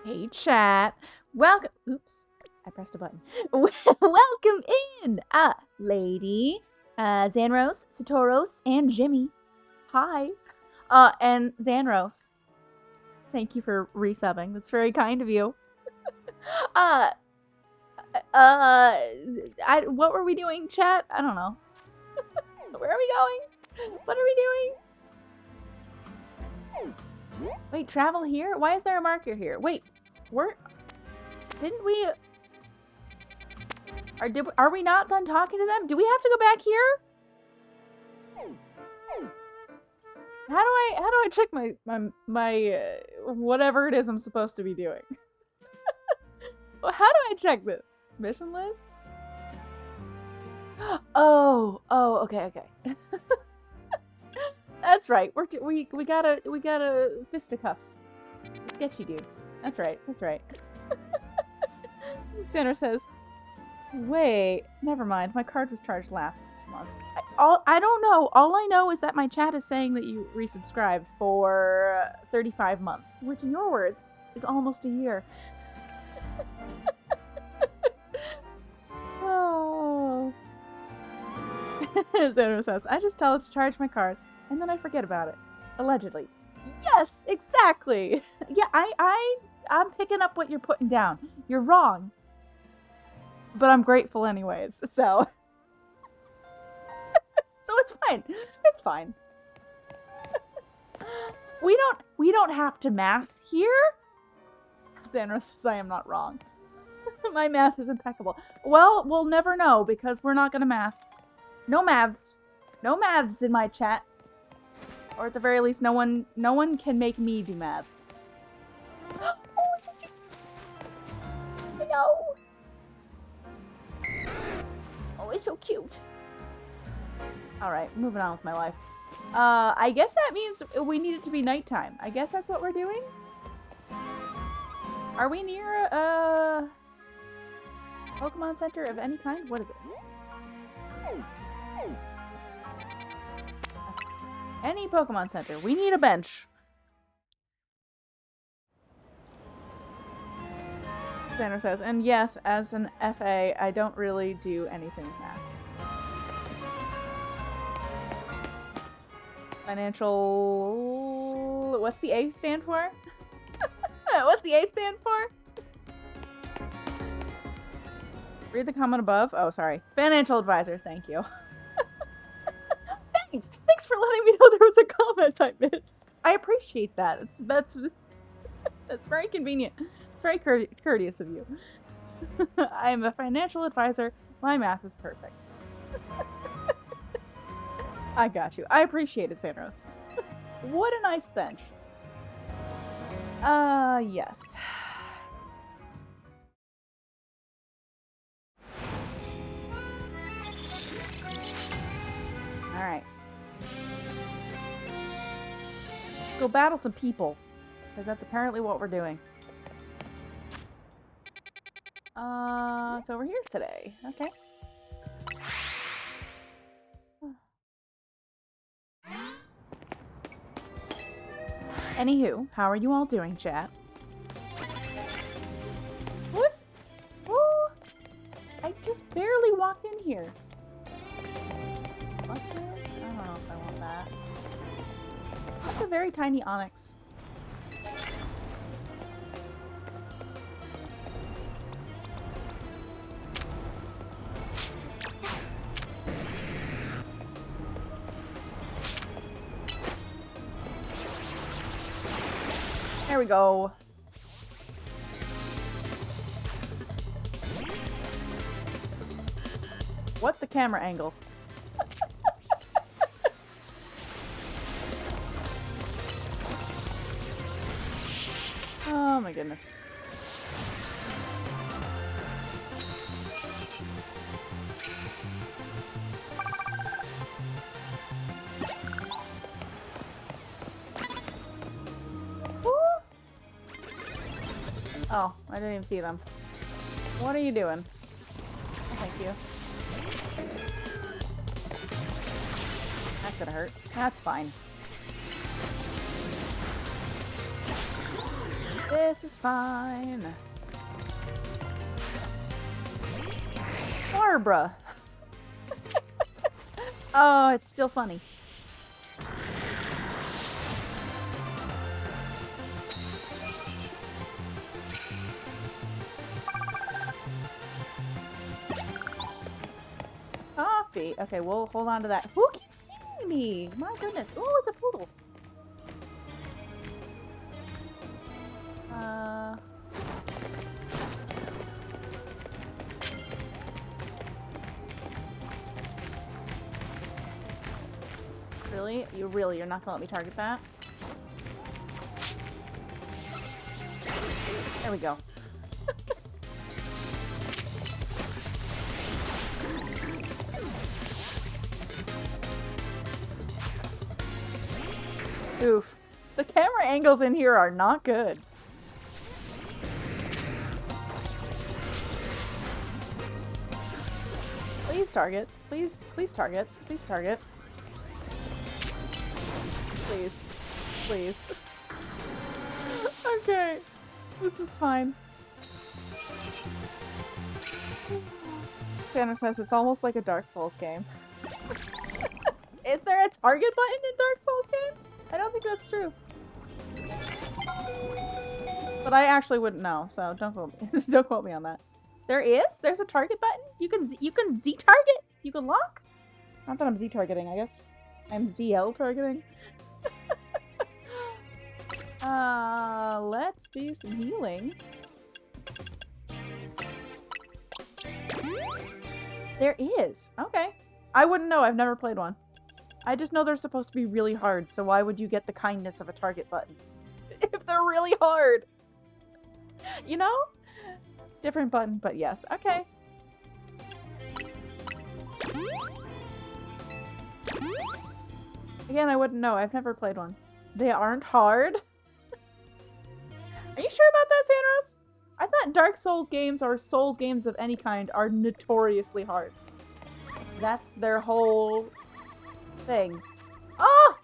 Hey, chat. Welcome. Oops, I pressed a button. Welcome in, Lady, Xanros, Satoros, and Jimmy. Hi. And Xanros. Thank you for resubbing. That's very kind of you. What were we doing, chat? I don't know. Where are we going? What are we doing? Wait, travel here? Why is there a marker here? Wait, didn't we? Are we not done talking to them? Do we have to go back here? How do I check my whatever it is I'm supposed to be doing? Well, how do I check this? Mission list? Oh, okay. That's right. We gotta fisticuffs. Sketchy dude. That's right. Sandra says, "Wait, never mind. My card was charged last month. I don't know. All I know is that my chat is saying that you resubscribed for 35 months, which in your words is almost a year." Oh. Sandra says, "I just tell it to charge my card, and then I forget about it. Allegedly." Yes, exactly. Yeah, I'm picking up what you're putting down. You're wrong. But I'm grateful anyways, so. So it's fine. It's fine. We don't have to math here. Sandra says I am not wrong. My math is impeccable. Well, we'll never know because we're not gonna math. No maths. No maths in my chat. Or at the very least, no one can make me do maths. No. Oh, it's so cute. Alright, moving on with my life. I guess that means we need it to be nighttime. I guess that's what we're doing? Are we near a Pokemon Center of any kind? What is this? Any Pokemon Center. We need a bench. Xander says, and yes, as an FA, I don't really do anything with math. Financial... What's the A stand for? What's the A stand for? Read the comment above. Oh, sorry. Financial advisor, thank you. Thanks for letting me know there was a comment I missed. I appreciate that. That's very convenient. It's very courteous of you. I am a financial advisor. My math is perfect. I got you. I appreciate it, Sandros. What a nice bench. Yes. Alright. Go battle some people. Because that's apparently what we're doing. It's over here today. Okay. Anywho, how are you all doing, chat? What's... Oh, I just barely walked in here. Plus moves? I don't know if I want that. That's a very tiny onyx. There we go. What the camera angle? Oh my goodness. Oh, I didn't even see them. What are you doing? Oh, thank you. That's gonna hurt. That's fine. This is fine. Barbara. Oh, it's still funny. Coffee. Okay, we'll hold on to that. Who keeps seeing me? My goodness. Oh, it's a poodle. Really? You're not gonna let me target that? There we go. Oof. The camera angles in here are not good. Please target. Please target. Please target. Please. Please. Okay. This is fine. Sandra says it's almost like a Dark Souls game. Is there a target button in Dark Souls games? I don't think that's true. But I actually wouldn't know, so don't quote me. Don't quote me on that. There is? There's a target button? You can Z target? You can lock? Not that I'm Z targeting, I guess. I'm ZL targeting. Let's do some healing. There is. Okay. I wouldn't know. I've never played one. I just know they're supposed to be really hard, so why would you get the kindness of a target button? If they're really hard. You know? Different button, but yes. Okay. Again, I wouldn't know. I've never played one. They aren't hard? Are you sure about that, Sandros? I thought Dark Souls games or Souls games of any kind are notoriously hard. That's their whole thing. Oh!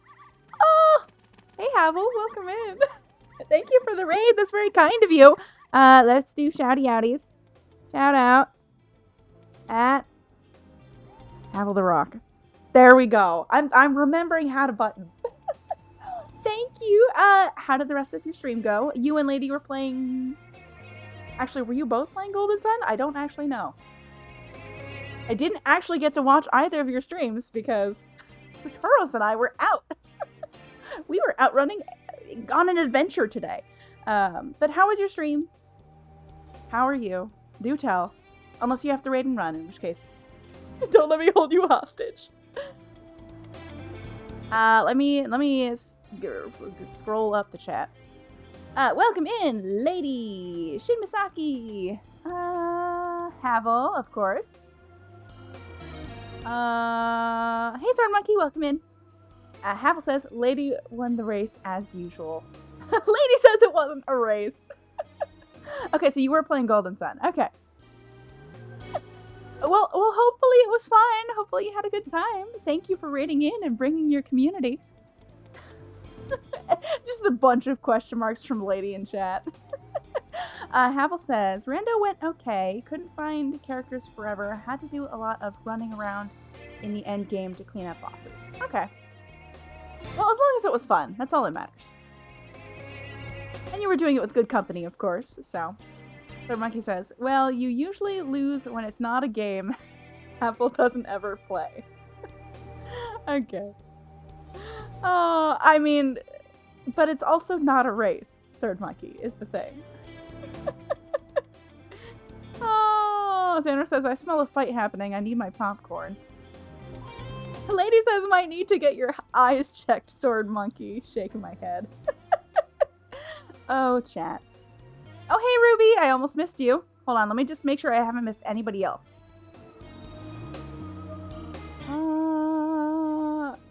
Oh! Hey, Havel, welcome in. Thank you for the raid. That's very kind of you. Let's do shouty outies. Shout out at Havel the Rock. There we go. I'm remembering how to buttons. Thank you. How did the rest of your stream go? You and Lady were playing... Actually, were you both playing Golden Sun? I don't actually know. I didn't actually get to watch either of your streams because Satoros and I were out. We were out running on an adventure today. But how was your stream? How are you? Do tell. Unless you have to raid and run, in which case, don't let me hold you hostage. Let me scroll up the chat. Welcome in, Lady Shin Misaki. Havel, of course. Hey, Sword Monkey, welcome in. Havel says, Lady won the race as usual. Lady says it wasn't a race. Okay, so you were playing Golden Sun. Okay. Well, hopefully it was fun. Hopefully you had a good time. Thank you for raiding in and bringing your community. Just a bunch of question marks from Lady in chat. Havel says, Rando went okay. Couldn't find characters forever. Had to do a lot of running around in the end game to clean up bosses. Okay. Well, as long as it was fun. That's all that matters. And you were doing it with good company, of course, so... Third Monkey says, well, you usually lose when it's not a game Apple doesn't ever play. Okay. I mean, but it's also not a race, Sword Monkey, is the thing. Oh, Xander says, I smell a fight happening. I need my popcorn. Lady says, might need to get your eyes checked, Sword Monkey. Shaking my head. Oh, chat. Oh, hey, Ruby. I almost missed you. Hold on. Let me just make sure I haven't missed anybody else.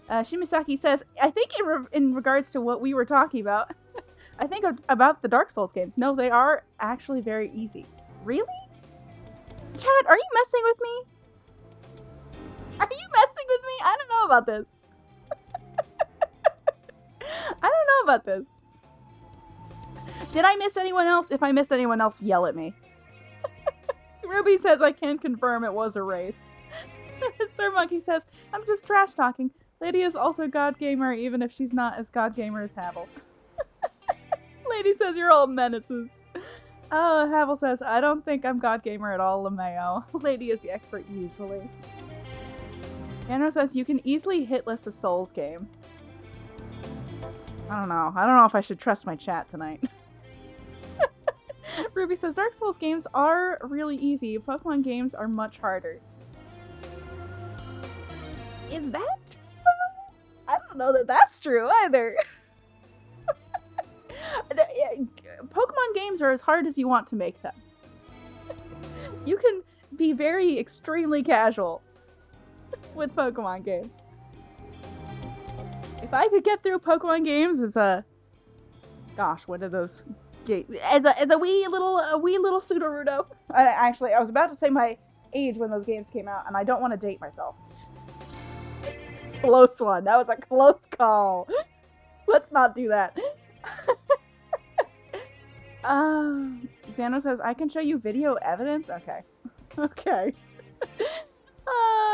Shimisaki says, I think in regards to what we were talking about, I think about the Dark Souls games. No, they are actually very easy. Really? Chat, are you messing with me? Are you messing with me? I don't know about this. I don't know about this. Did I miss anyone else? If I missed anyone else, yell at me. Ruby says I can confirm it was a race. Sir Monkey says, I'm just trash talking. Lady is also God Gamer, even if she's not as God Gamer as Havel. Lady says you're all menaces. Oh, Havel says, I don't think I'm God Gamer at all, LeMayo. Lady is the expert usually. Andrew says you can easily hitlist a Souls game. I don't know. I don't know if I should trust my chat tonight. Ruby says Dark Souls games are really easy. Pokemon games are much harder. Is that true? I don't know that that's true either. Pokemon games are as hard as you want to make them. You can be very extremely casual with Pokemon games. If I could get through Pokemon games as a... Gosh, what are those... As a wee little Sudowoodo. I was about to say my age when those games came out, and I don't want to date myself. Close one. That was a close call. Let's not do that. Xano says, I can show you video evidence? Okay. Okay.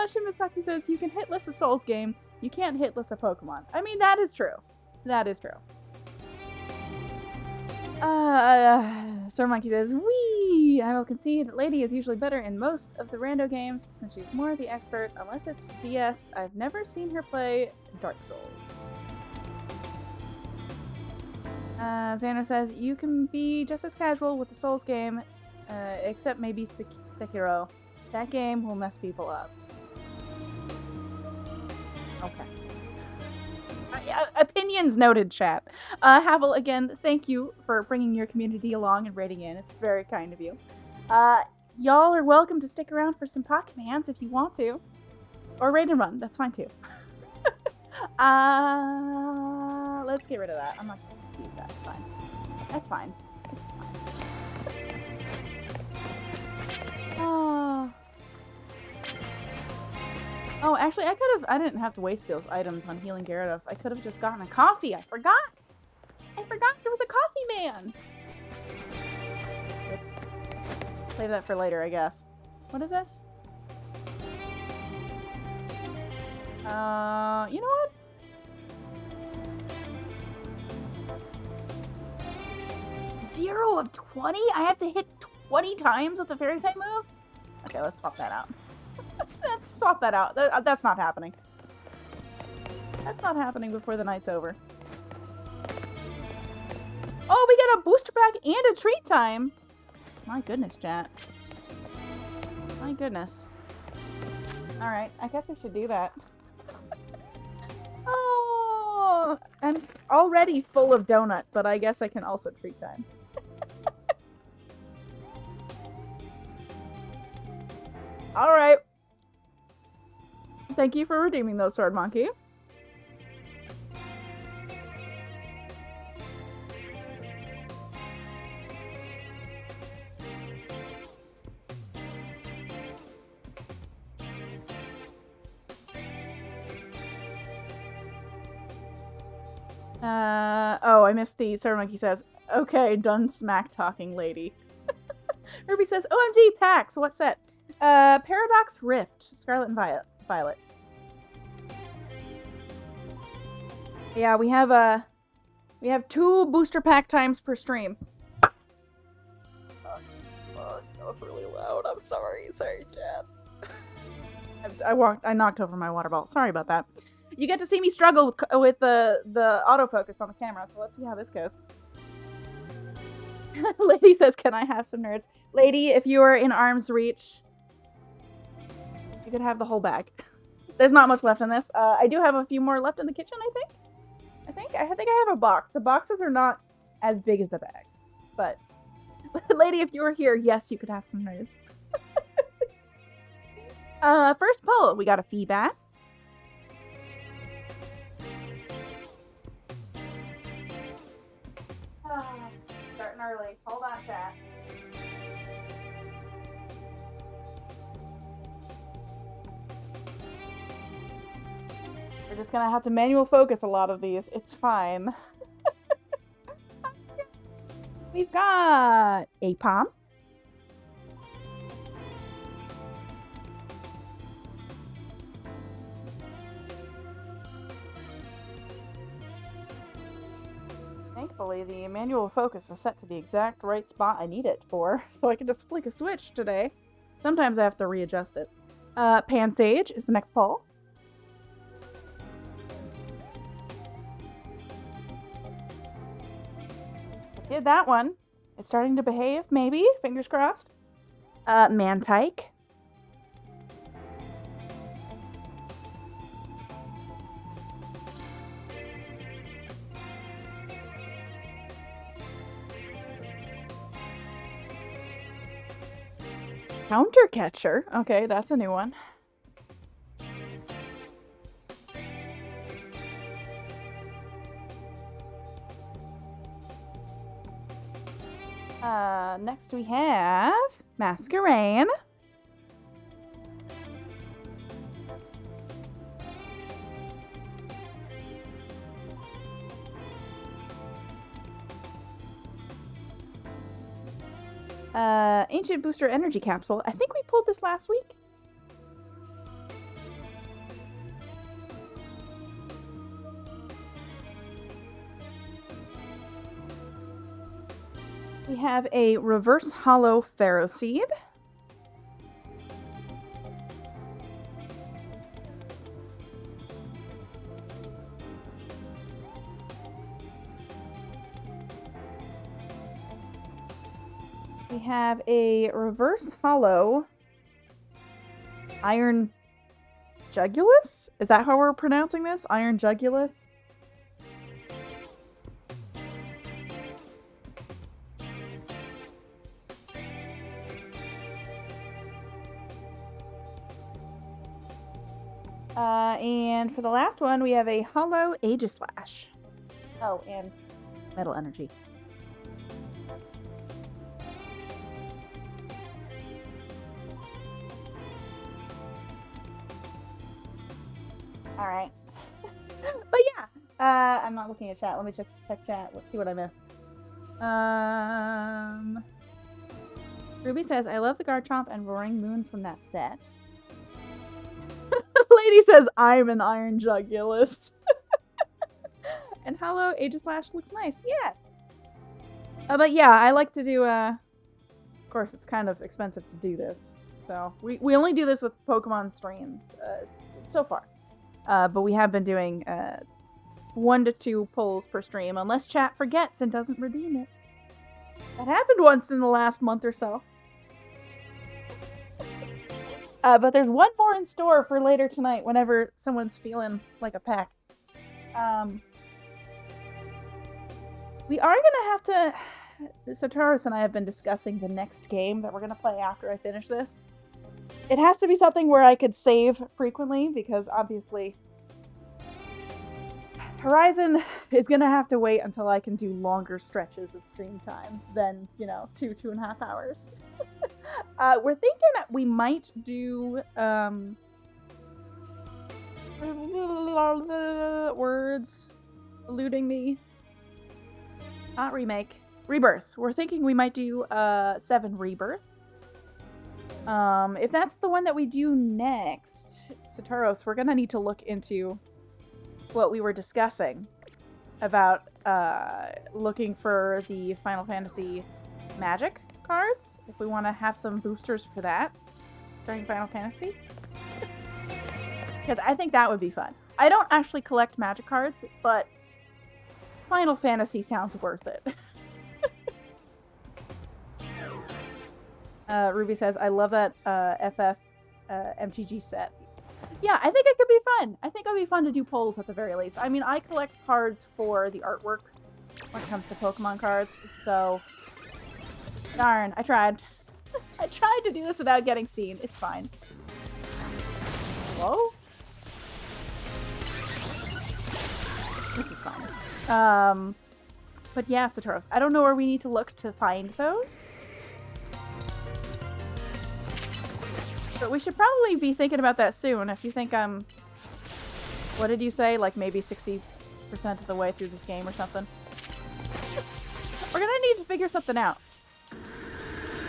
Shimasaki says, you can hitlist a Souls game. You can't hitlist a Pokemon. I mean, that is true. That is true. Sir Monkey says, wee! I will concede that Lady is usually better in most of the rando games since she's more the expert. Unless it's DS, I've never seen her play Dark Souls. Xander says, you can be just as casual with the Souls game, except maybe Sekiro. That game will mess people up. Okay. Opinions noted, chat. Havel, again, thank you for bringing your community along and raiding in. It's very kind of you. Y'all are welcome to stick around for some Pokemans if you want to. Or raid and run. That's fine, too. Let's get rid of that. I'm not going to use that. It's fine. That's fine. This is fine. Oh, actually, I didn't have to waste those items on healing Gyarados. I could have just gotten a coffee. I forgot there was a coffee man. Save that for later, I guess. What is this? You know what? Zero of 20? I have to hit 20 times with the fairy type move? Okay, let's swap that out. Let's swap that out. That's not happening. That's not happening before the night's over. Oh, we got a booster pack and a treat time. My goodness, chat. My goodness. Alright, I guess we should do that. Oh, I'm already full of donut, but I guess I can also treat time. Alright. Thank you for redeeming those, Sword Monkey. Oh, I missed the Sword Monkey says, okay, done smack talking, lady. Ruby says, OMG, packs, what set? Paradox Rift, Scarlet and Violet. Yeah, we have 2 booster pack times per stream. Fuck, that was really loud. I'm sorry, chat. I knocked over my water bottle. Sorry about that. You get to see me struggle with the autofocus on the camera, so let's see how this goes. Lady says, can I have some nerds? Lady, if you are in arm's reach, you could have the whole bag. There's not much left in this. I do have a few more left in the kitchen, I think. I think I have a box. The boxes are not as big as the bags. But, lady, if you were here, yes, you could have some nerds. First poll, we got a Feebas. Starting early. Hold on, chat. We're just gonna have to manual focus a lot of these. It's fine. We've got a Palm. Thankfully, the manual focus is set to the exact right spot I need it for, so I can just flick a switch today. Sometimes I have to readjust it. Pansage is the next pull. Did that one. It's starting to behave, maybe. Fingers crossed. Mantike. Countercatcher. Okay, that's a new one. Next we have Masquerain. Ancient Booster Energy Capsule. I think we pulled this last week. We have a Reverse Hollow Pharaoh Seed. We have a Reverse Hollow Iron Jugulus? Is that how we're pronouncing this? Iron Jugulus? And for the last one, we have a Hollow Aegislash. Oh, and Metal Energy. Alright. But yeah, I'm not looking at chat. Let me check chat. Let's see what I missed. Ruby says, I love the Garchomp and Roaring Moon from that set. Lady says, I'm an Iron Jugulus. And Hollow Aegislash looks nice. Yeah. But yeah, I like to do, of course, it's kind of expensive to do this. So we only do this with Pokemon streams so far. But we have been doing 1 to 2 pulls per stream, unless chat forgets and doesn't redeem it. That happened once in the last month or so. But there's one more in store for later tonight, whenever someone's feeling like a pack. We are gonna have to... Sotaris and I have been discussing the next game that we're gonna play after I finish this. It has to be something where I could save frequently, because obviously Horizon is gonna have to wait until I can do longer stretches of stream time than, 2.5 hours. We're thinking that we might do, words eluding me. Not remake. Rebirth. We're thinking we might do 7 Rebirth. If that's the one that we do next, Satoros, we're gonna need to look into what we were discussing about looking for the Final Fantasy Magic cards, if we want to have some boosters for that during Final Fantasy. Because I think that would be fun. I don't actually collect Magic cards, but Final Fantasy sounds worth it. Ruby says, I love that FF MTG set. Yeah, I think it could be fun. I think it would be fun to do polls at the very least. I mean, I collect cards for the artwork when it comes to Pokemon cards, so... Darn, I tried. I tried to do this without getting seen. It's fine. Hello? This is fine. But yeah, Satoros, I don't know where we need to look to find those. But we should probably be thinking about that soon. If you think I'm... What did you say? Like maybe 60% of the way through this game or something? We're gonna need need to figure something out.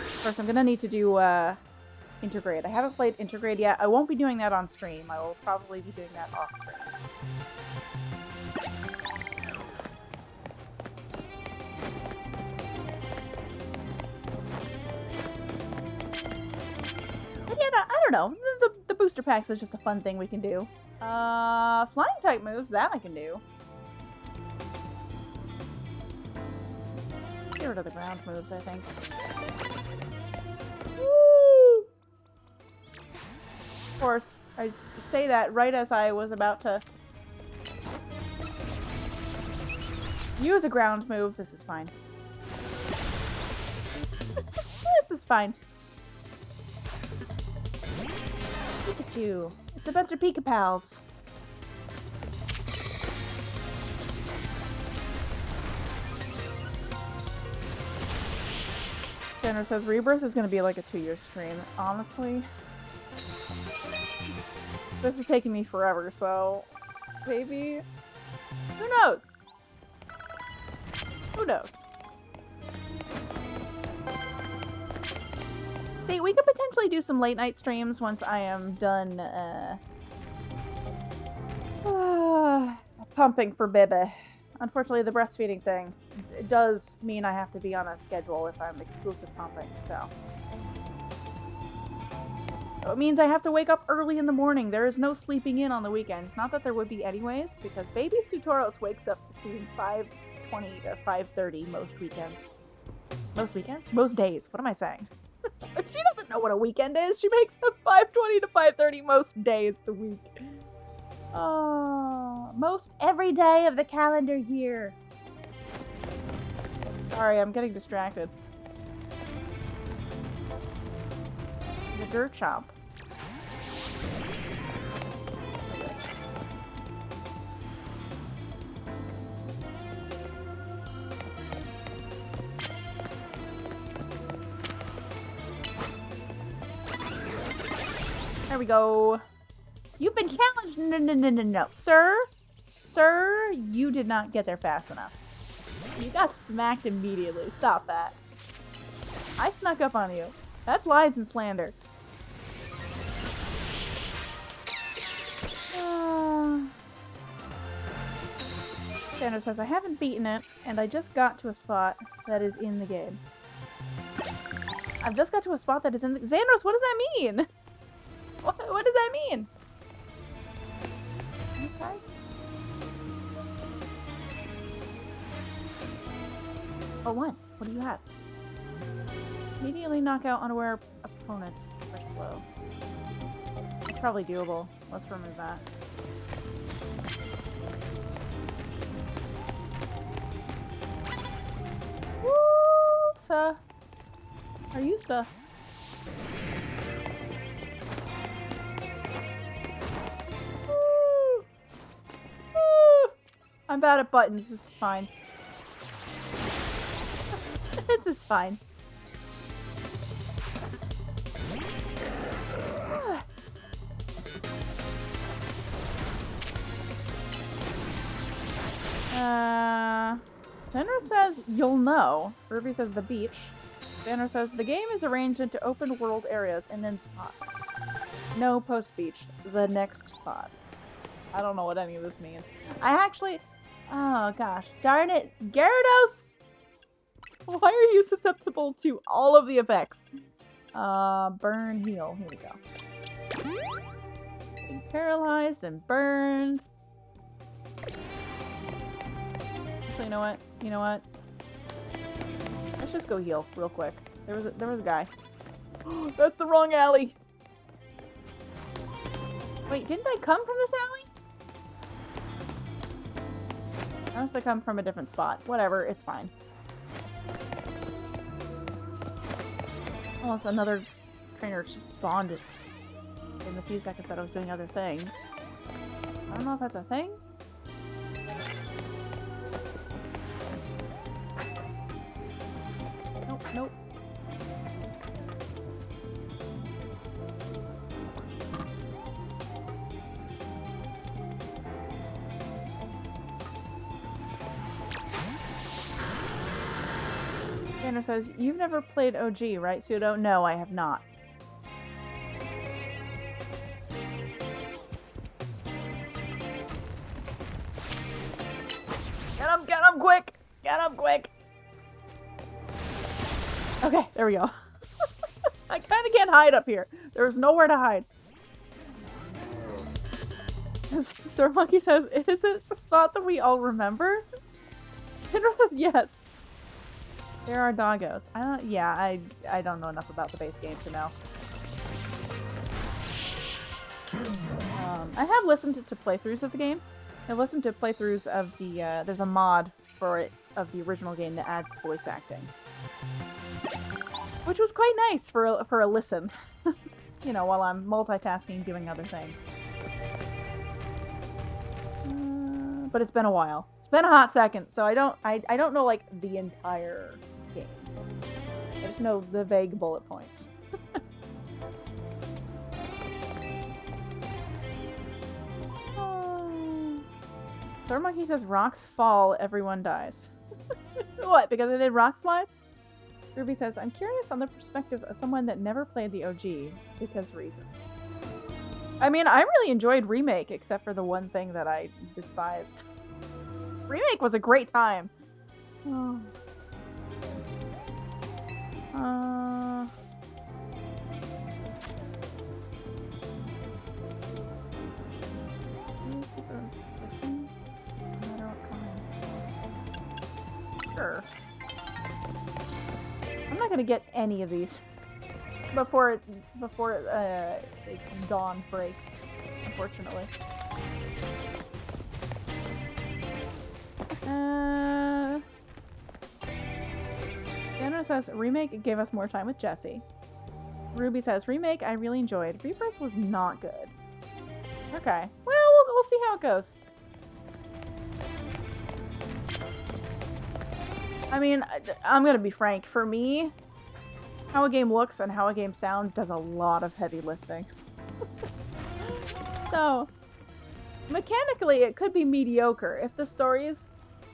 First, I'm gonna need to do Intergrade. I haven't played Intergrade yet. I won't be doing that on stream. I will probably be doing that off stream. But yeah, no, I don't know. The booster packs is just a fun thing we can do. Flying type moves, that I can do. Get rid of the ground moves, I think. Woo! Of course, I say that right as I was about to use a ground move. This is fine. This is fine. Pikachu. It's a bunch of Pika Pals. Tanner says Rebirth is going to be like a 2-year stream. Honestly, this is taking me forever, so maybe, who knows? Who knows? See, we could potentially do some late night streams once I am done pumping for Bebe. Unfortunately, the breastfeeding thing, it does mean I have to be on a schedule if I'm exclusive pumping, so. It means I have to wake up early in the morning. There is no sleeping in on the weekends. Not that there would be anyways, because baby Sutoros wakes up between 5:20 to 5:30 most weekends. Most weekends? Most days. What am I saying? She doesn't know what a weekend is. She wakes up 5:20 to 5:30 most days of the week. Most every day of the calendar year. Sorry, I'm getting distracted. The Gurchomp. There we go. You've been challenged. No. Sir, you did not get there fast enough. You got smacked immediately. Stop that. I snuck up on you. That's lies and slander. Xander says, I haven't beaten it, and I just got to a spot that is in the game. I've just got to a spot that is in the... Xandros, what does that mean? What does that mean? These guys? Oh, one. What do you have? Immediately knock out unaware opponents. First blow. It's probably doable. Let's remove that. Woo! Sir. Are you, sir? Woo! Woo! I'm bad at buttons. This is fine. This is fine. Fenrir says, you'll know. Ruby says, the beach. Fenrir says, the game is arranged into open world areas and then spots. No post-beach. The next spot. I don't know what any of this means. I actually... Oh, gosh. Darn it. Gyarados! Why are you susceptible to all of the effects? Burn, heal. Here we go. Being paralyzed and burned. Actually, you know what? You know what? Let's just go heal real quick. There was a guy. That's the wrong alley. Wait, didn't I come from this alley? I must have come from a different spot. Whatever, it's fine. Unless another trainer just spawned it in the few seconds that I was doing other things. I don't know if that's a thing. Nope, nope. Sandra says, you've never played OG, right? Pseudo? No, I have not. Get him quick! Get him quick! Okay, there we go. I kind of can't hide up here. There's nowhere to hide. Sir Monkey says, is it a spot that we all remember? Sandra says, yes. There are doggos. I don't know enough about the base game to know. I have listened to playthroughs of the game. I listened to playthroughs of the, there's a mod for it, of the original game that adds voice acting. Which was quite nice for a listen. You know, while I'm multitasking, doing other things. But it's been a while. It's been a hot second, so I don't know, like, the entire game. I just know the vague bullet points. Third Monkey says, rocks fall, everyone dies. What, because I did rock slide? Ruby says, I'm curious on the perspective of someone that never played the OG, because reasons. I mean, I really enjoyed Remake, except for the one thing that I despised. Remake was a great time. Oh. Sure. I'm not gonna get any of these before dawn breaks, unfortunately. Dano says, Remake gave us more time with Jesse. Ruby says, Remake I really enjoyed. Rebirth was not good. Okay. Well, we'll see how it goes. I mean, I'm gonna be frank. For me, how a game looks and how a game sounds does a lot of heavy lifting. So, mechanically, it could be mediocre. If the story's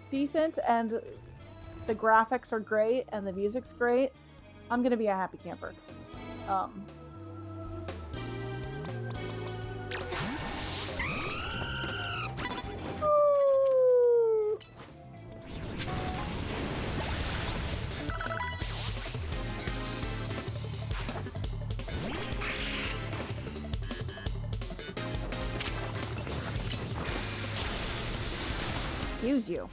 decent and the graphics are great and the music's great, I'm gonna be a happy camper. Excuse you.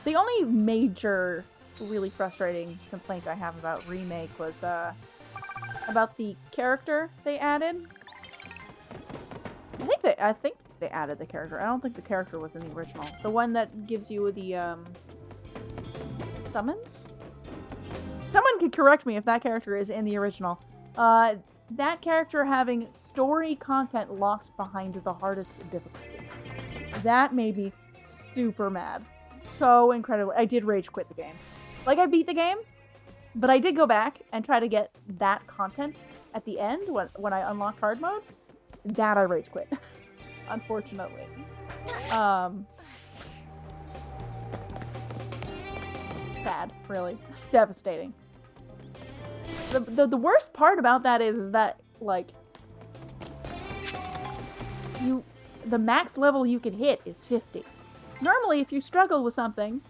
The only major, really frustrating complaint I have about Remake was, about the character they added. I think they added the character. I don't think the character was in the original. The one that gives you the, summons? Someone could correct me if that character is in the original. That character having story content locked behind the hardest difficulty. That made me super mad. So incredibly. I did rage quit the game. Like, I beat the game, but I did go back and try to get that content at the end when I unlocked hard mode. That I rage quit. Unfortunately. Sad, really. It's devastating. The worst part about that is that, like, the max level you can hit is 50. Normally, if you struggle with something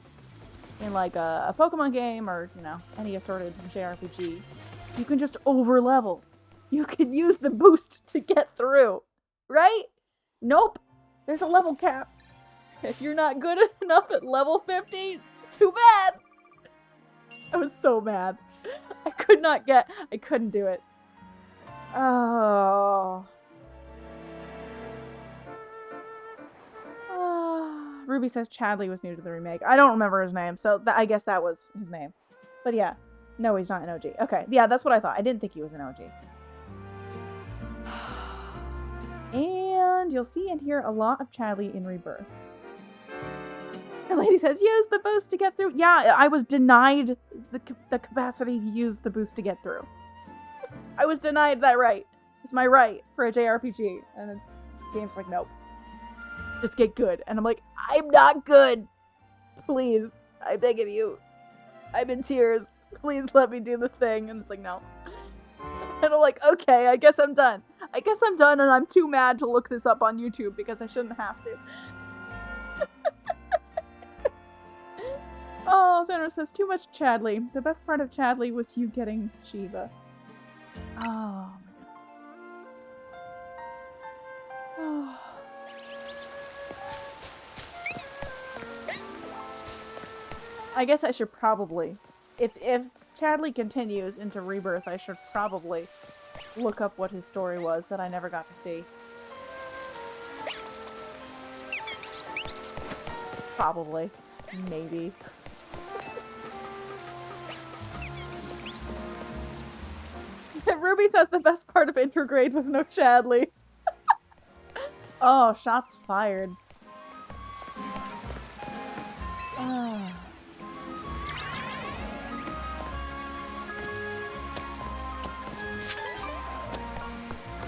in, like, a Pokemon game or, you know, any assorted JRPG, you can just over-level. You can use the boost to get through, right? Nope. There's a level cap. If you're not good enough at level 50, too bad. I was so mad. I couldn't do it. Oh. Ruby says Chadley was new to the remake. I don't remember his name, so I guess that was his name. But yeah. No, he's not an OG. Okay, yeah, that's what I thought. I didn't think he was an OG. And you'll see and hear a lot of Chadley in Rebirth. The lady says, use the boost to get through. Yeah, I was denied the capacity to use the boost to get through. I was denied that right. It's my right for a JRPG. And the game's like, nope. Just get good. And I'm like, I'm not good. Please. I beg of you. I'm in tears. Please let me do the thing. And it's like, no. And I'm like, okay, I guess I'm done. I guess I'm done, and I'm too mad to look this up on YouTube because I shouldn't have to. Oh, Sandra says, too much Chadley. The best part of Chadley was you getting Shiva. Oh, my goodness. Oh. I guess I should probably, if Chadley continues into Rebirth, I should probably look up what his story was that I never got to see. Probably. Maybe. Ruby says the best part of Intergrade was no Chadley. Oh, shots fired.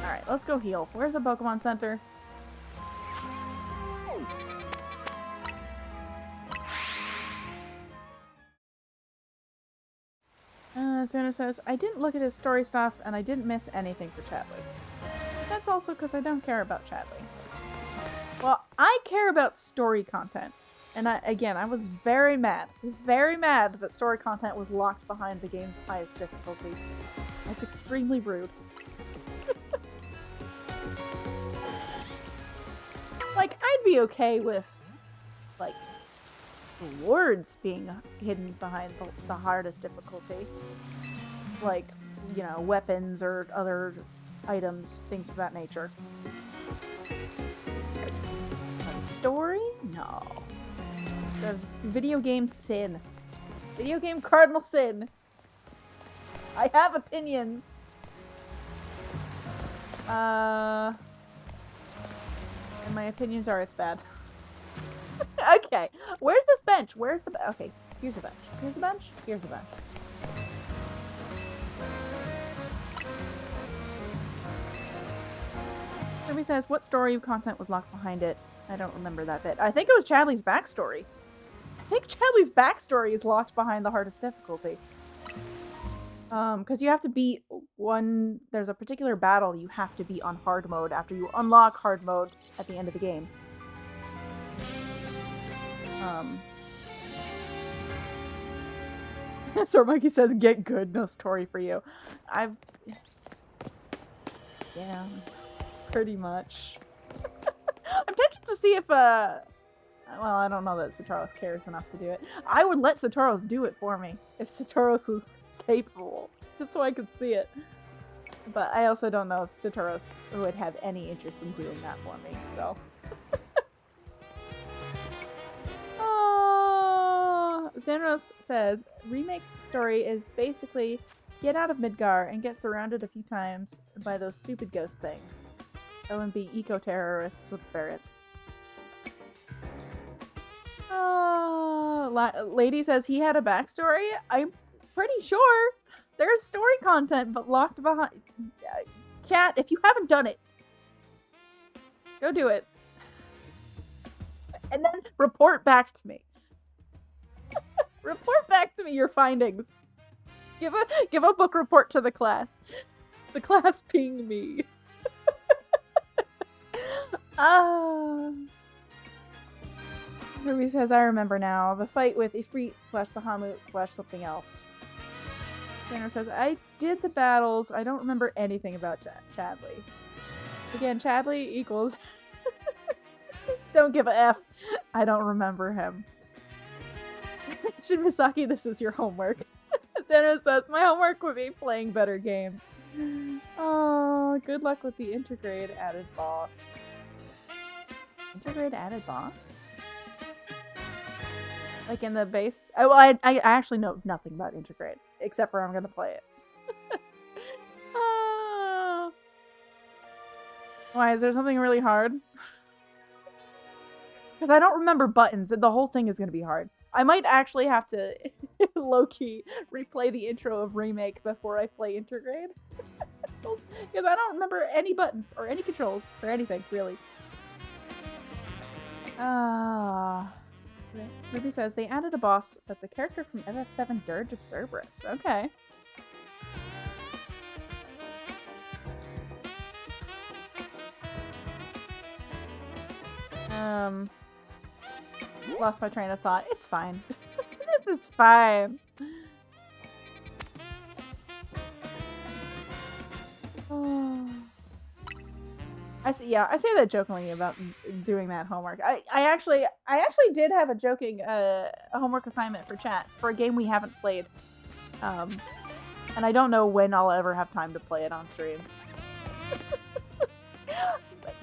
Alright, let's go heal. Where's the Pokemon Center? Sandra says, I didn't look at his story stuff, and I didn't miss anything for Chadley. That's also because I don't care about Chadley. Well, I care about story content. And I was very mad that story content was locked behind the game's highest difficulty. That's extremely rude. Like, I'd be okay with, like, rewards being hidden behind the hardest difficulty. Like, you know, weapons or other items, things of that nature. But story? No. The video game sin. Video game cardinal sin. I have opinions. And my opinions are it's bad. Okay, where's this bench? Where's the okay, here's a bench. Here's a bench. Here's a bench. Ruby says, what story content was locked behind it? I don't remember that bit. I think it was Chadley's backstory. I think Chadley's backstory is locked behind the hardest difficulty. Because you have to beat one... There's a particular battle you have to beat on hard mode after you unlock hard mode at the end of the game. So Monkey says, get good, no story for you. Yeah, pretty much. I'm tempted to see if, well, I don't know that Satoros cares enough to do it. I would let Satoros do it for me, if Satoros was capable, just so I could see it. But I also don't know if Satoros would have any interest in doing that for me, so... Xanros says, Remake's story is basically get out of Midgar and get surrounded a few times by those stupid ghost things. OMB eco-terrorists with ferrets. Lady says he had a backstory. I'm pretty sure there's story content, but locked behind... Cat, if you haven't done it, go do it. And then report back to me. Report back to me your findings. Give a book report to the class. The class being me. Ruby says, I remember now. The fight with Ifrit / Bahamut / something else. Tanner says, I did the battles. I don't remember anything about Chadley. Again, Chadley equals... Don't give a F. I don't remember him. Shinmisaki, this is your homework. Tanner says, my homework would be playing better games. Oh, good luck with the Intergrade added boss. Intergrade added boss? Like in the base? Oh, well, I actually know nothing about Intergrade, except for I'm gonna play it. Why, is there something really hard? Because I don't remember buttons, and the whole thing is gonna be hard. I might actually have to, low-key, replay the intro of Remake before I play Intergrade. controls because I don't remember any buttons or any controls for anything, really. Ruby says they added a boss that's a character from FF7 Dirge of Cerberus. Okay. Lost my train of thought. It's fine. This is fine. Oh. I say that jokingly about doing that homework. I actually did have a joking a homework assignment for chat for a game we haven't played. And I don't know when I'll ever have time to play it on stream.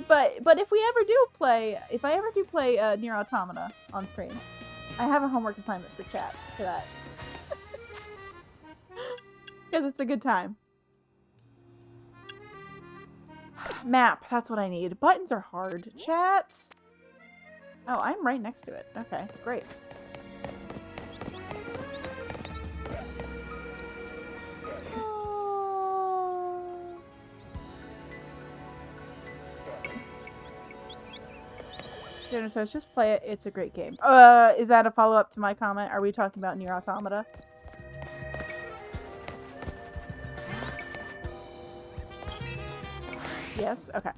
But if I ever do play Nier Automata on stream, I have a homework assignment for chat for that. Because it's a good time. Map, that's what I need. Buttons are hard. Chat. Oh, I'm right next to it. Okay, great. Jenna says, just play it. It's a great game. Is that a follow-up to my comment? Are we talking about Nier Automata? Yes? Okay.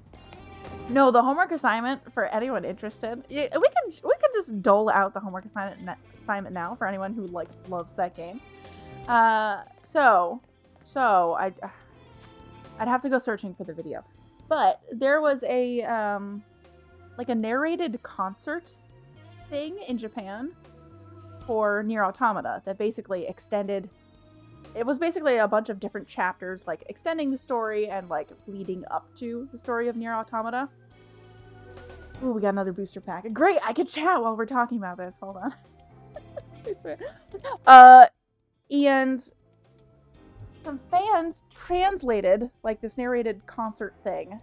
No, the homework assignment, for anyone interested, we can just dole out the homework assignment now for anyone who, like, loves that game. So I'd have to go searching for the video. But there was a, like a narrated concert thing in Japan for Nier Automata that basically extended. It was basically a bunch of different chapters, like extending the story and like leading up to the story of Nier Automata. Ooh, we got another booster pack. Great, I can chat while we're talking about this. Hold on. And some fans translated like this narrated concert thing.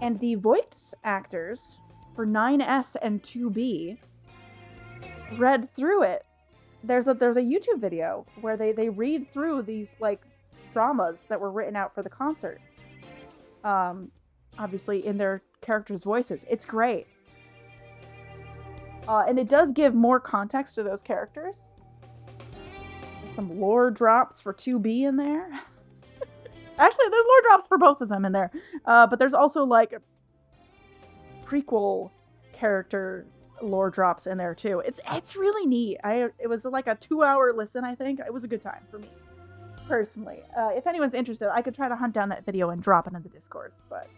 And the voice actors for 9S and 2B read through it. There's a YouTube video where they read through these like dramas that were written out for the concert. Obviously in their characters' voices. It's great. And it does give more context to those characters. There's some lore drops for 2B in there. Actually, there's lore drops for both of them in there. But there's also, like, prequel character lore drops in there, too. It's really neat. It was, like, a 2-hour listen, I think. It was a good time for me, personally. If anyone's interested, I could try to hunt down that video and drop it in the Discord, but...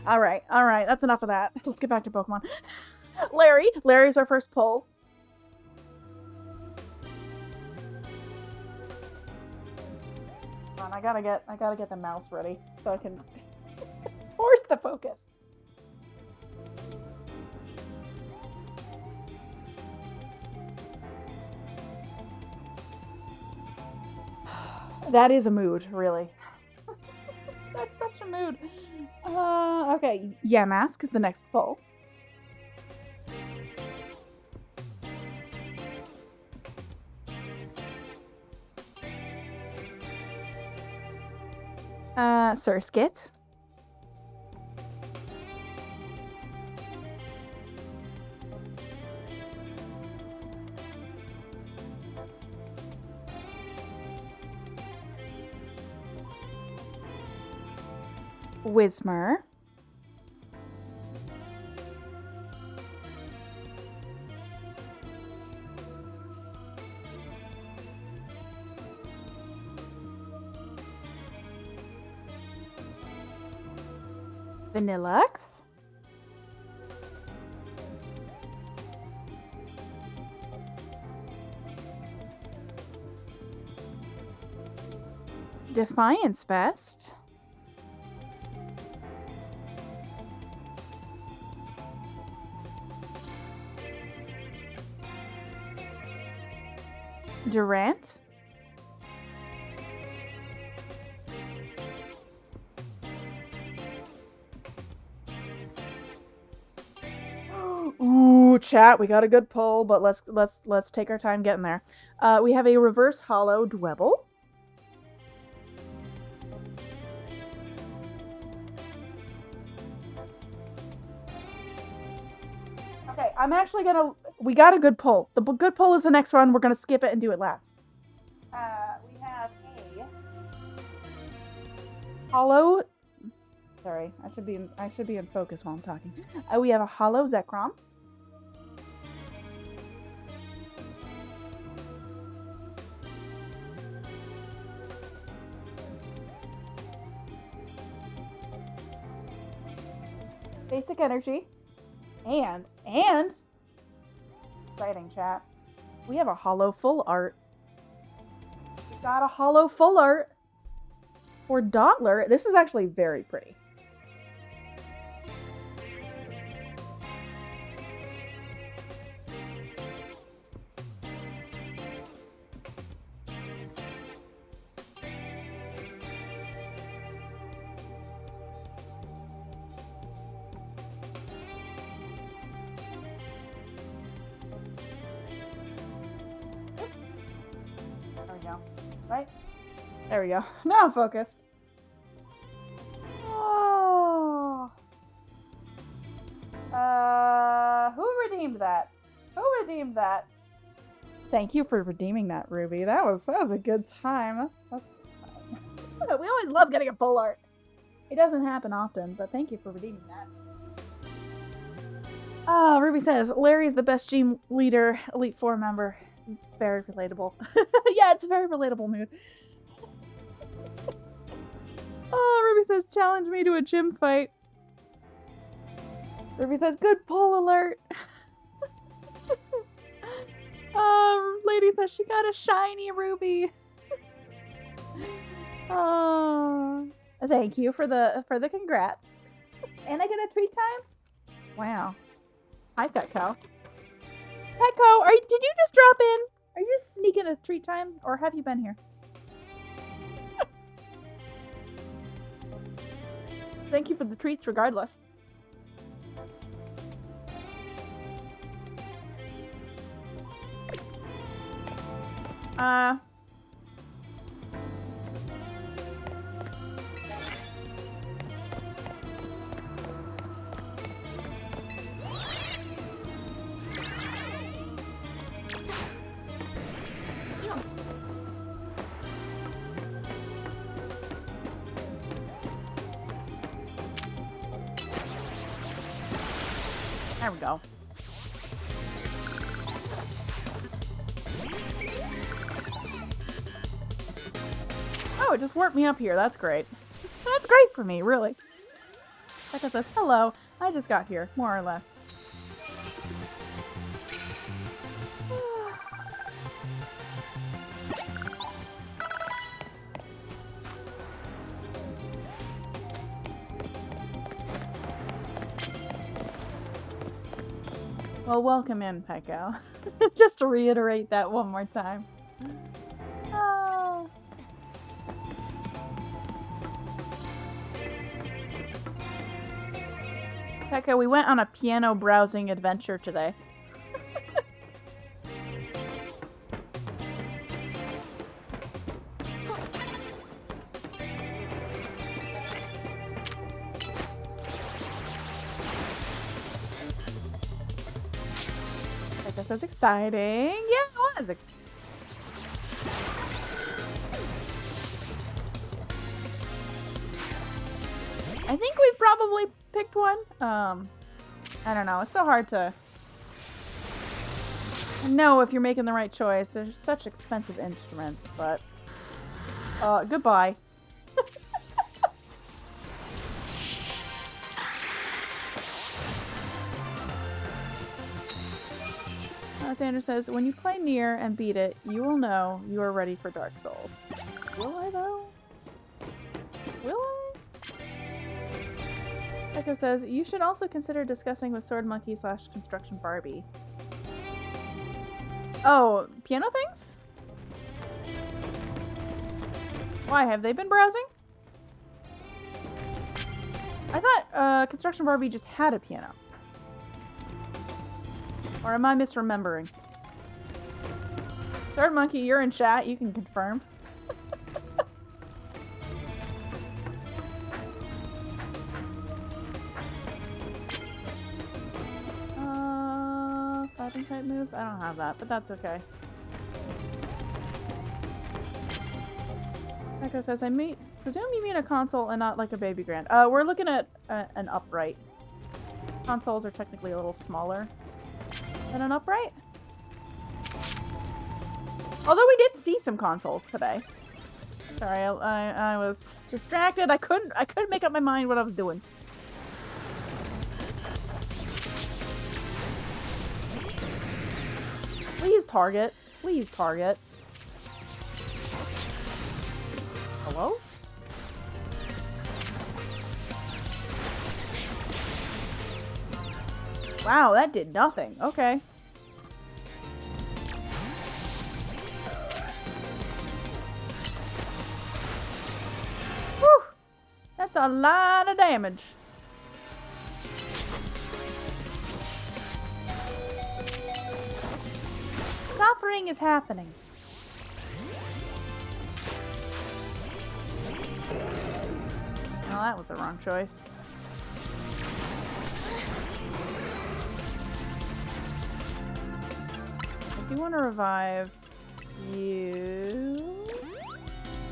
Alright. That's enough of that. Let's get back to Pokemon. Larry's our first pull. I gotta get the mouse ready so I can force the focus. That is a mood, really. That's such a mood. Okay, Yamask is the next pull. Surskit. Whismur. Vanillux. Defiance Fest. Durant. Ooh, chat, we got a good pull, but let's take our time getting there. We have a reverse hollow Dwebble. Okay, I'm actually gonna... We got a good pull. The good pull is the next one. We're gonna skip it and do it last. We have a... Hollow... Sorry, I should be in focus while I'm talking. We have a Hollow Zekrom. Basic Energy. And exciting chat. We have a Hollow Full Art. We got a Hollow Full Art for Dottler. This is actually very pretty. Right? There we go. Now I'm focused. Oh. Who redeemed that? Who redeemed that? Thank you for redeeming that, Ruby. That was a good time. That's we always love getting a full art. It doesn't happen often, but thank you for redeeming that. Ruby says, Larry's the best gym leader, Elite Four member. Very relatable. Yeah, it's a very relatable mood. Oh, Ruby says, challenge me to a gym fight. Ruby says, good pull alert. Lady says she got a shiny Ruby. Oh, thank you for the congrats. And I get a treat time? Wow. Hi, Petco. Petco, did you just drop in? Are you just sneaking a treat time, or have you been here? Thank you for the treats, regardless. There we go. Oh, it just warped me up here. That's great. That's great for me, really. Becca says, hello. I just got here, more or less. Well, welcome in, Peko. Just to reiterate that one more time. Oh. Peko, we went on a piano browsing adventure today. This is exciting. Yeah, it was. I think we probably picked one. I don't know. It's so hard to know if you're making the right choice. They're such expensive instruments, but goodbye. Sandra says, when you play Nier and beat it, you will know you are ready for Dark Souls. Will I, though? Will I? Echo says, you should also consider discussing with Sword Monkey / Construction Barbie. Oh, piano things? Why, have they been browsing? I thought Construction Barbie just had a piano. Or am I misremembering? Sword Monkey, you're in chat. You can confirm. type moves? I don't have that, but that's okay. Echo says, I presume you mean a console and not like a baby grand. We're looking at an upright. Consoles are technically a little smaller than an upright. Although we did see some consoles today. Sorry, I was distracted. I couldn't make up my mind what I was doing. Please target. Please target. Hello? Wow, that did nothing. Okay. Whew! That's a lot of damage. Suffering is happening. Oh, that was the wrong choice. I do want to revive you.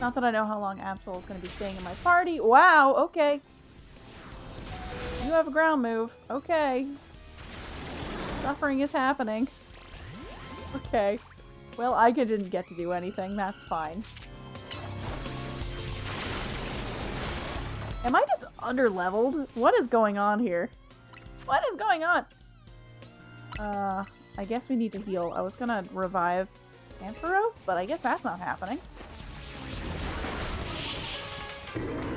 Not that I know how long Absol is going to be staying in my party. Wow, okay. You have a ground move. Okay. Suffering is happening. Okay. Well, I didn't get to do anything. That's fine. Am I just underleveled? What is going on here? What is going on? I guess we need to heal. I was gonna revive Ampharos, but I guess that's not happening.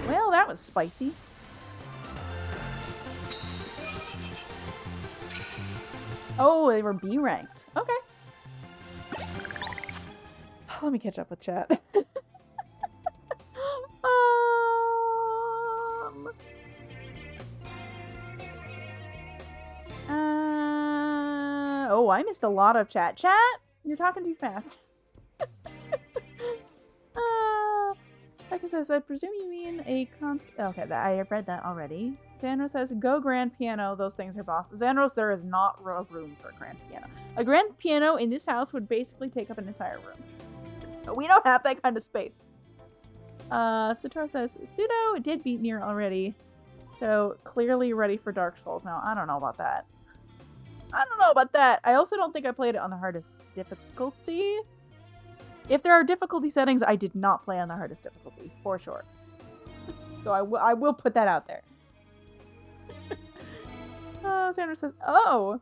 Well, that was spicy. Oh, they were B ranked. Okay. Let me catch up with chat. Oh, I missed a lot of chat. Chat? You're talking too fast. Becca says, I presume you mean a Okay, I read that already. Xandros says, go grand piano. Those things are boss. Xandros, there is not room for a grand piano. A grand piano in this house would basically take up an entire room. But we don't have that kind of space. Sator says, Pseudo did beat Nier already. So clearly ready for Dark Souls now. I don't know about that. I don't know about that. I also don't think I played it on the hardest difficulty. If there are difficulty settings, I did not play on the hardest difficulty, for sure. So I will put that out there. Sandra says, oh!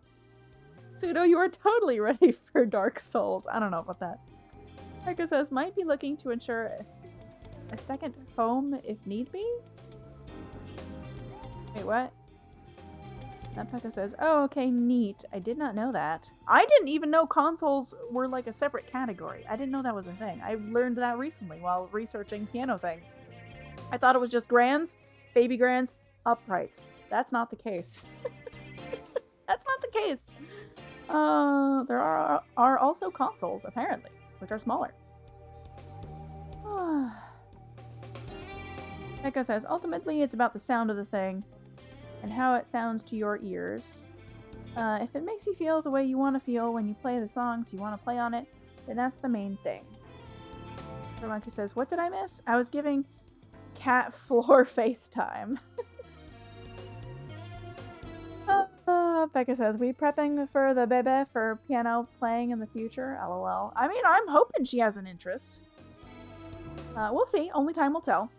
Pseudo, you are totally ready for Dark Souls. I don't know about that. Marco says, might be looking to ensure a second home if need be? Wait, what? Pekka says, oh, okay, neat. I did not know that. I didn't even know consoles were like a separate category. I didn't know that was a thing. I learned that recently while researching piano things. I thought it was just grands, baby grands, uprights. That's not the case. That's not the case. There are also consoles, apparently, which are smaller. Pekka says, ultimately, it's about the sound of the thing and how it sounds to your ears. If it makes you feel the way you want to feel when you play the songs you want to play on it, then that's the main thing. Ramonka says, what did I miss? I was giving cat floor FaceTime. Becca says, we prepping for the bebe for piano playing in the future? LOL. I mean, I'm hoping she has an interest. We'll see. Only time will tell.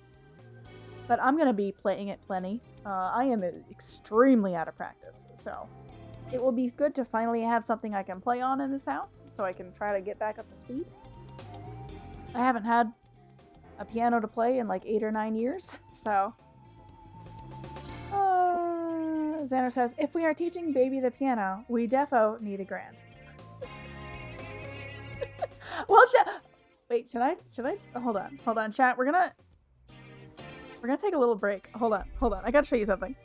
But I'm going to be playing it plenty. I am extremely out of practice, so it will be good to finally have something I can play on in this house, so I can try to get back up to speed. I haven't had a piano to play in like 8 or 9 years, so... Xander says, if we are teaching baby the piano, we defo need a grand. Well, wait, should I? Hold on, chat. We're gonna take a little break. Hold on. I gotta show you something.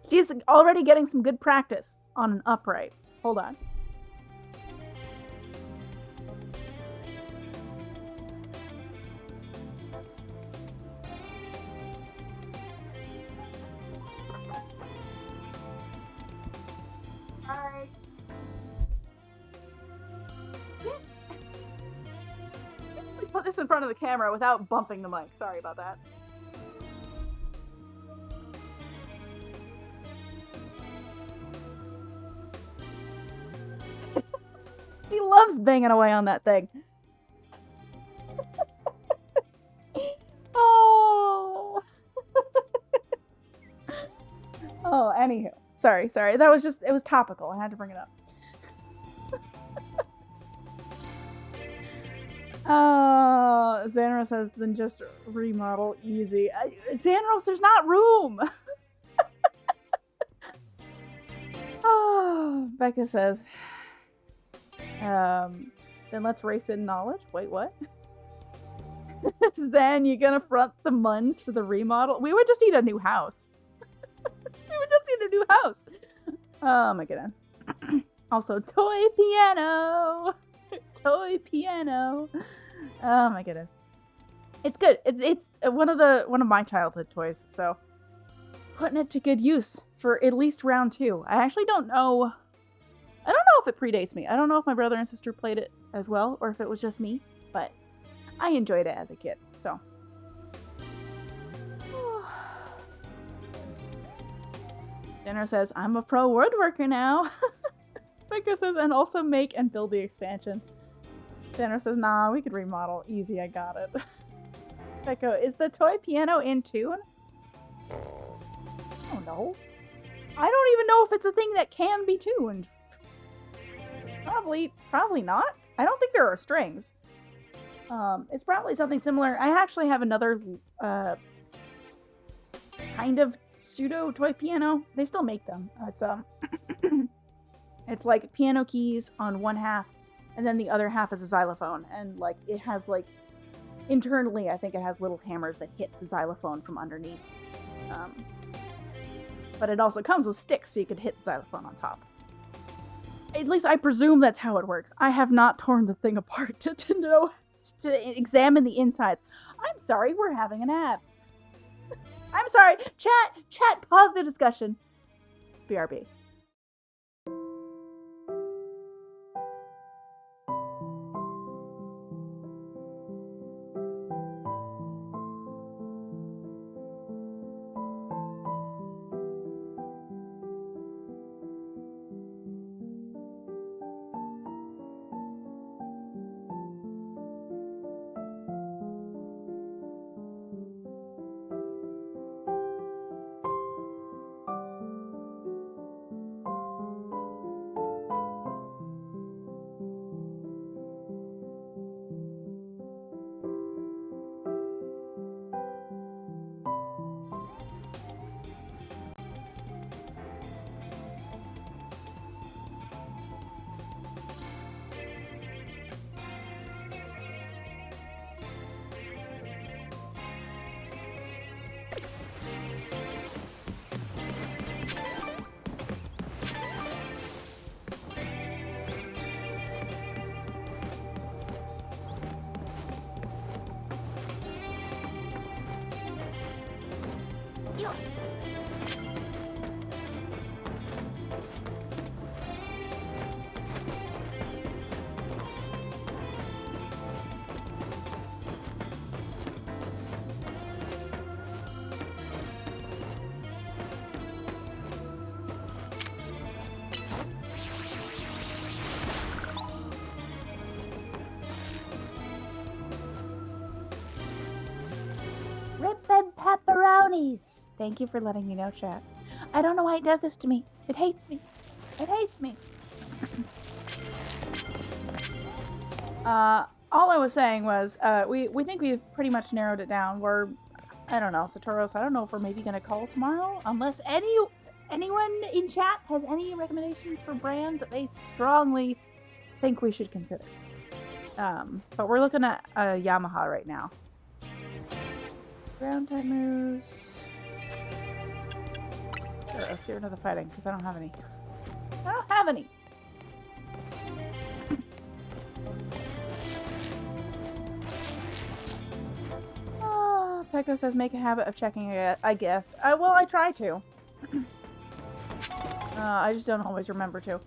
She's already getting some good practice on an upright. Hold on. Hi. put this in front of the camera without bumping the mic. Sorry about that. He loves banging away on that thing. Oh. Oh, anywho. Sorry. That was just, it was topical. I had to bring it up. Xanros says, then just remodel easy. Xanros, there's not room! Oh, Becca says, then let's race in knowledge. Wait, what? Then you're gonna front the muns for the remodel? We would just need a new house. We would just need a new house. Oh my goodness. Also, toy piano! Toy piano. Oh my goodness. It's good. It's one of my childhood toys, so putting it to good use for at least round 2. I actually don't know. I don't know if it predates me. I don't know if my brother and sister played it as well or if it was just me, but I enjoyed it as a kid. So Dinner says, I'm a pro woodworker now. Becca says, and also make and build the expansion. Tanner says, nah, we could remodel. Easy, I got it. Becca, is the toy piano in tune? I don't know. I don't even know if it's a thing that can be tuned. Probably not. I don't think there are strings. It's probably something similar. I actually have another, kind of pseudo toy piano. They still make them. It's, it's like piano keys on one half, and then the other half is a xylophone. And, like, it has, like, internally, I think it has little hammers that hit the xylophone from underneath. But it also comes with sticks, so you could hit the xylophone on top. At least I presume that's how it works. I have not torn the thing apart to know, to examine the insides. I'm sorry, we're having an ad. I'm sorry, chat, pause the discussion. BRB. Pepperonis! Thank you for letting me know, chat. I don't know why it does this to me. It hates me. It hates me. All I was saying was, we think we've pretty much narrowed it down. We're, I don't know, Satoros, I don't know if we're maybe gonna call tomorrow, unless anyone in chat has any recommendations for brands that they strongly think we should consider. But we're looking at Yamaha right now. Ground type moves. Sure, let's get rid of the fighting, because I don't have any. I don't have any! Pecco says make a habit of checking it, I guess. Well, I try to. I just don't always remember to.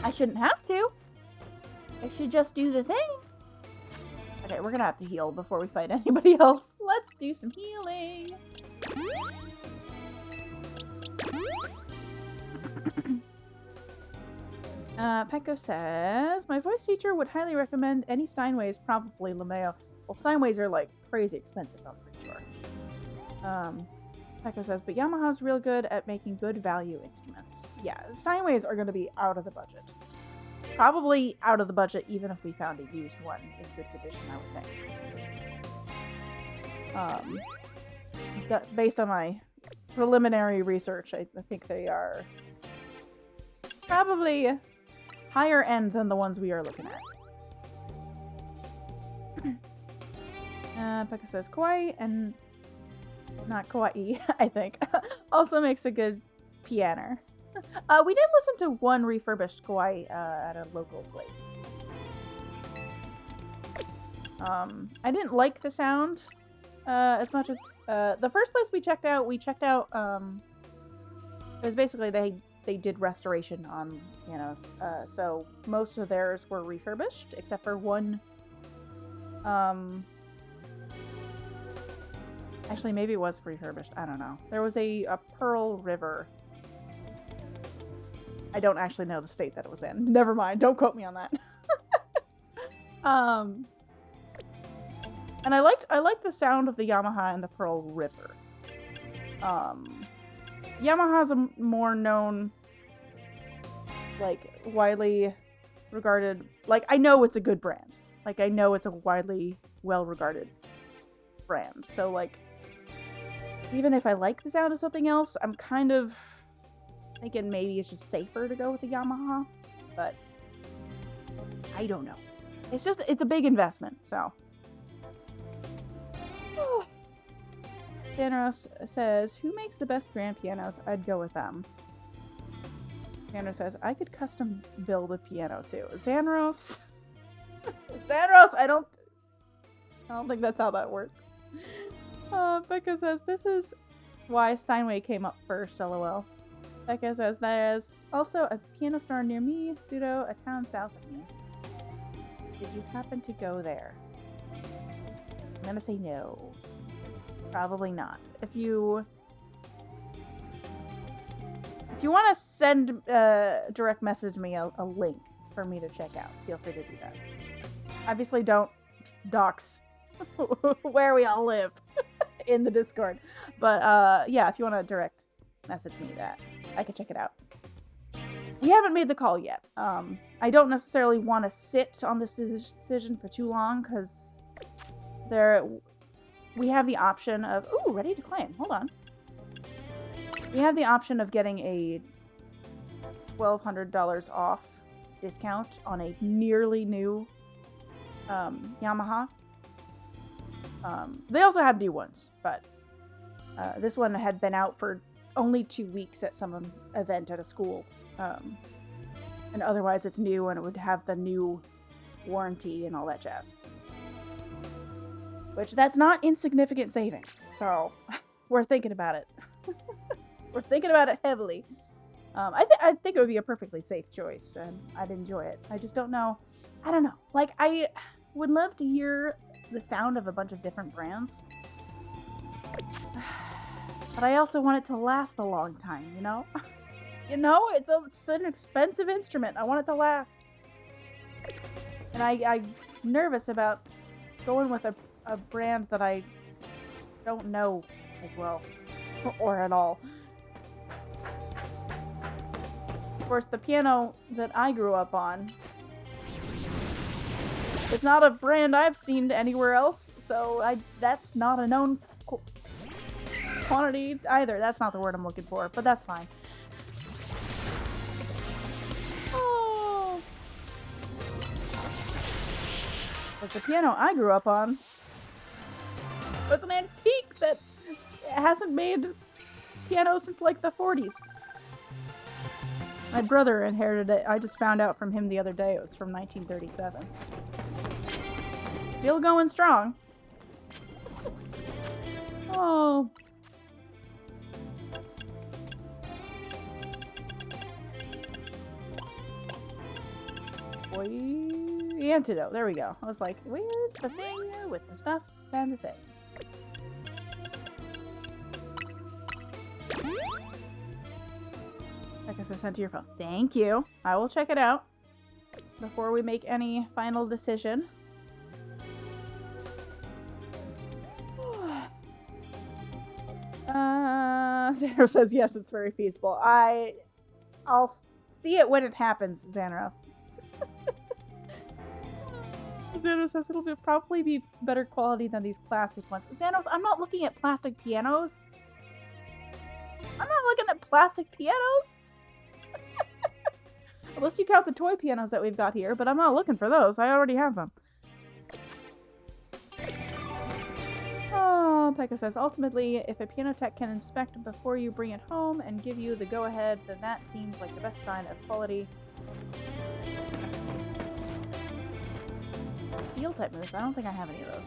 I shouldn't have to. I should just do the thing. Okay, we're gonna have to heal before we fight anybody else. Let's do some healing. Pecco says, my voice teacher would highly recommend any Steinways, probably LeMayo. Well, Steinways are like crazy expensive, I'm pretty sure. Pecco says, but Yamaha's real good at making good value instruments. Yeah, Steinways are going to be out of the budget. Probably out of the budget even if we found a used one in good condition, I would think. Based on my preliminary research, I think they are probably higher end than the ones we are looking at. Pekka says kawaii and not kawaii, I think. Also makes a good piano. We did listen to one refurbished kawaii at a local place. I didn't like the sound as much as the first place we checked out. It was basically they did restoration on pianos, so most of theirs were refurbished except for one. Actually, maybe it was refurbished. I don't know. There was a Pearl River. I don't actually know the state that it was in. Never mind. Don't quote me on that. And I liked the sound of the Yamaha and the Pearl River. Yamaha's a more known, like, widely regarded, like, I know it's a good brand. Like, I know it's a widely well-regarded brand. So, like, even if I like the sound of something else, I'm kind of thinking maybe it's just safer to go with the Yamaha. But I don't know. It's a big investment, so. Thanos says, who makes the best grand pianos? I'd go with them. Thanos says, I could custom build a piano too. Xanros? Xanros, I don't think that's how that works. Becca says, this is why Steinway came up first, lol. Becca says, there's also a piano store near me, Pseudo, a town south of me. Did you happen to go there? I'm gonna say no. Probably not. If you want to send direct message me a link for me to check out, feel free to do that. Obviously, don't dox where we all live in the Discord. But yeah, if you want to direct message me that, I can check it out. We haven't made the call yet. I don't necessarily want to sit on this decision for too long because we have the option of... Ooh, ready to claim. Hold on. We have the option of getting a $1,200 off discount on a nearly new Yamaha. They also have new ones, but this one had been out for only 2 weeks at some event at a school. And otherwise it's new and it would have the new warranty and all that jazz. Which, that's not insignificant savings, so we're thinking about it. We're thinking about it heavily. I think it would be a perfectly safe choice, and I'd enjoy it. I just don't know. I don't know. Like, I would love to hear the sound of a bunch of different brands. But I also want it to last a long time, you know? You know, it's an expensive instrument. I want it to last. And I'm nervous about going with a brand that I don't know as well. Or at all. Of course, the piano that I grew up on is not a brand I've seen anywhere else, so that's not a known quantity either. That's not the word I'm looking for, but that's fine. Oh. Because the piano I grew up on was an antique that hasn't made piano since like the 40s. My brother inherited it. I just found out from him the other day. It was from 1937. Still going strong. Oh. Boy. The antidote. There we go. I was like, where's the thing with the stuff and the things? Like I said, sent to your phone. Thank you. I will check it out before we make any final decision. Xanos says yes, it's very feasible. I'll see it when it happens, Xanos. Xanos says it'll probably be better quality than these plastic ones. Xanos, I'm not looking at plastic pianos. I'm not looking at plastic pianos. Unless you count the toy pianos that we've got here, but I'm not looking for those. I already have them. Oh, Pekka says, ultimately, if a piano tech can inspect before you bring it home and give you the go-ahead, then that seems like the best sign of quality. Steel type moves. I don't think I have any of those.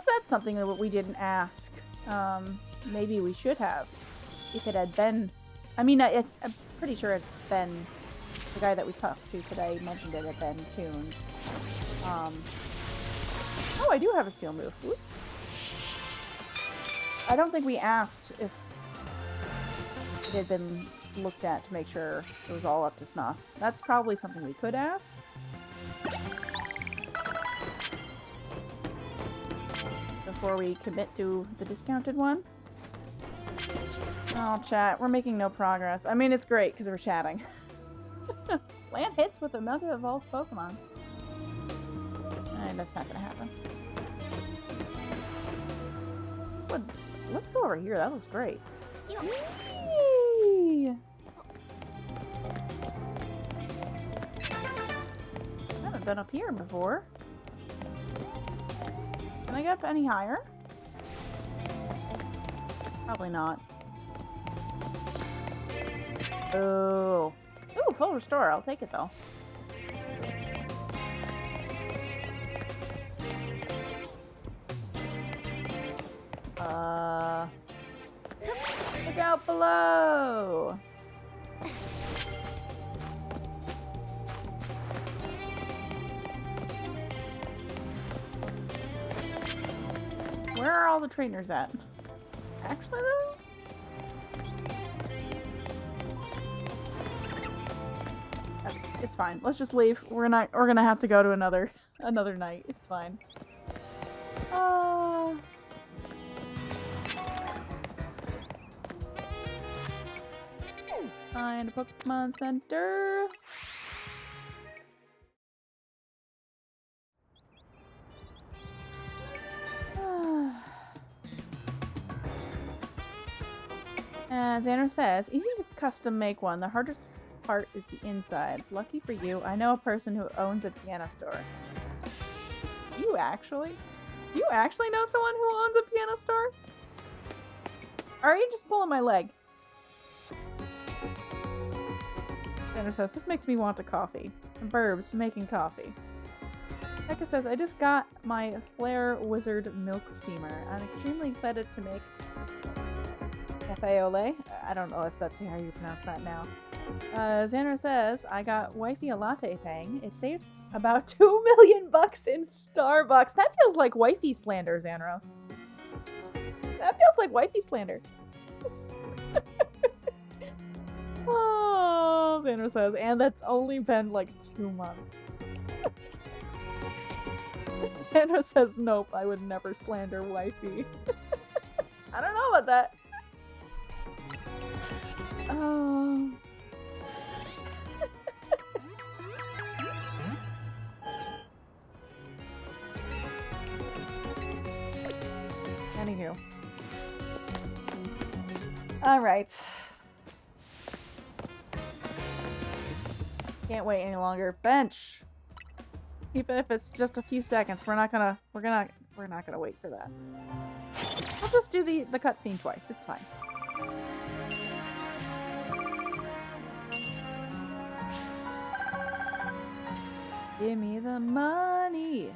That's something that we didn't ask. Maybe we should have. If it had been... I mean, I'm pretty sure it's been... The guy that we talked to today mentioned it had been tuned. Oh, I do have a steel move. Oops. I don't think we asked if it had been looked at to make sure it was all up to snuff. That's probably something we could ask. Before we commit to the discounted one. Oh, chat. We're making no progress. I mean, it's great because we're chatting. Land hits with a Mega Evolved Pokemon. That's not gonna happen. What? Let's go over here. That looks great. Whee! I haven't been up here before. Can I get up any higher? Probably not. Oh. Ooh, full restore. I'll take it though. Look out below! Where are all the trainers at? Actually, though? It's fine. Let's just leave. We're gonna have to go to another night. It's fine. Find a Pokemon Center. As Xander says, easy to custom make one. The hardest part is the insides. Lucky for you, I know a person who owns a piano store. You actually? You actually know someone who owns a piano store? Or are you just pulling my leg? Xander says, this makes me want a coffee. Burbs, making coffee. Pekka says, I just got my Flare Wizard Milk Steamer. I'm extremely excited to make cafe au lait. I don't know if that's how you pronounce that now. Xander says, I got wifey a latte thing. It saved about $2 million in Starbucks. That feels like wifey slander, Xandros. That feels like wifey slander. Oh, Xander says, and that's only been like 2 months. Xander says, nope, I would never slander wifey. I don't know about that. Oh. Anywho. Alright. Can't wait any longer. Bench. Even if it's just a few seconds, we're not gonna wait for that. We'll just do the cutscene twice. It's fine. Give me the money.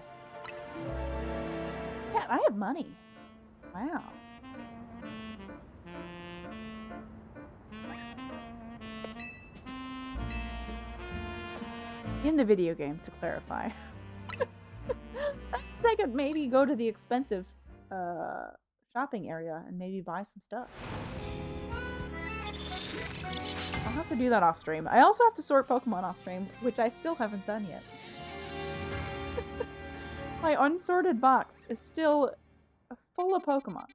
Cat, I have money. Wow. In the video game, to clarify. I could maybe go to the expensive shopping area and maybe buy some stuff. I'll have to do that off stream. I also have to sort Pokemon off stream, which I still haven't done yet. My unsorted box is still full of Pokemon.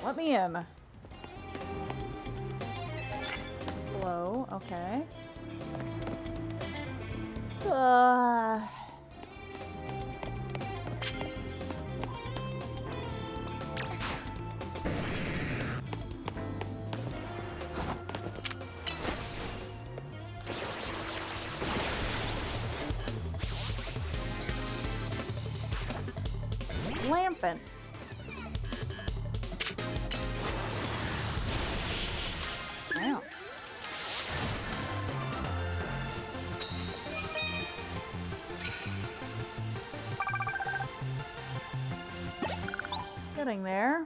Let me in. Blow, okay. Lampin'. Wow. Getting there.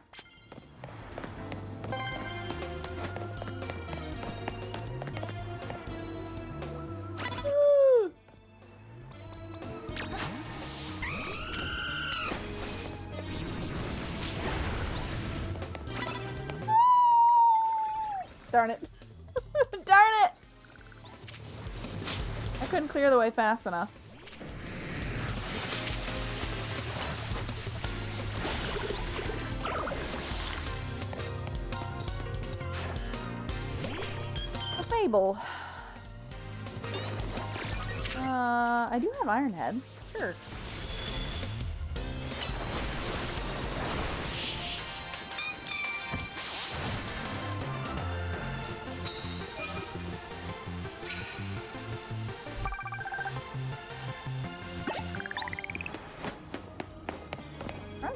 Woo! Darn it. Darn it! I couldn't clear the way fast enough. A Fable. I do have Iron Head. Sure.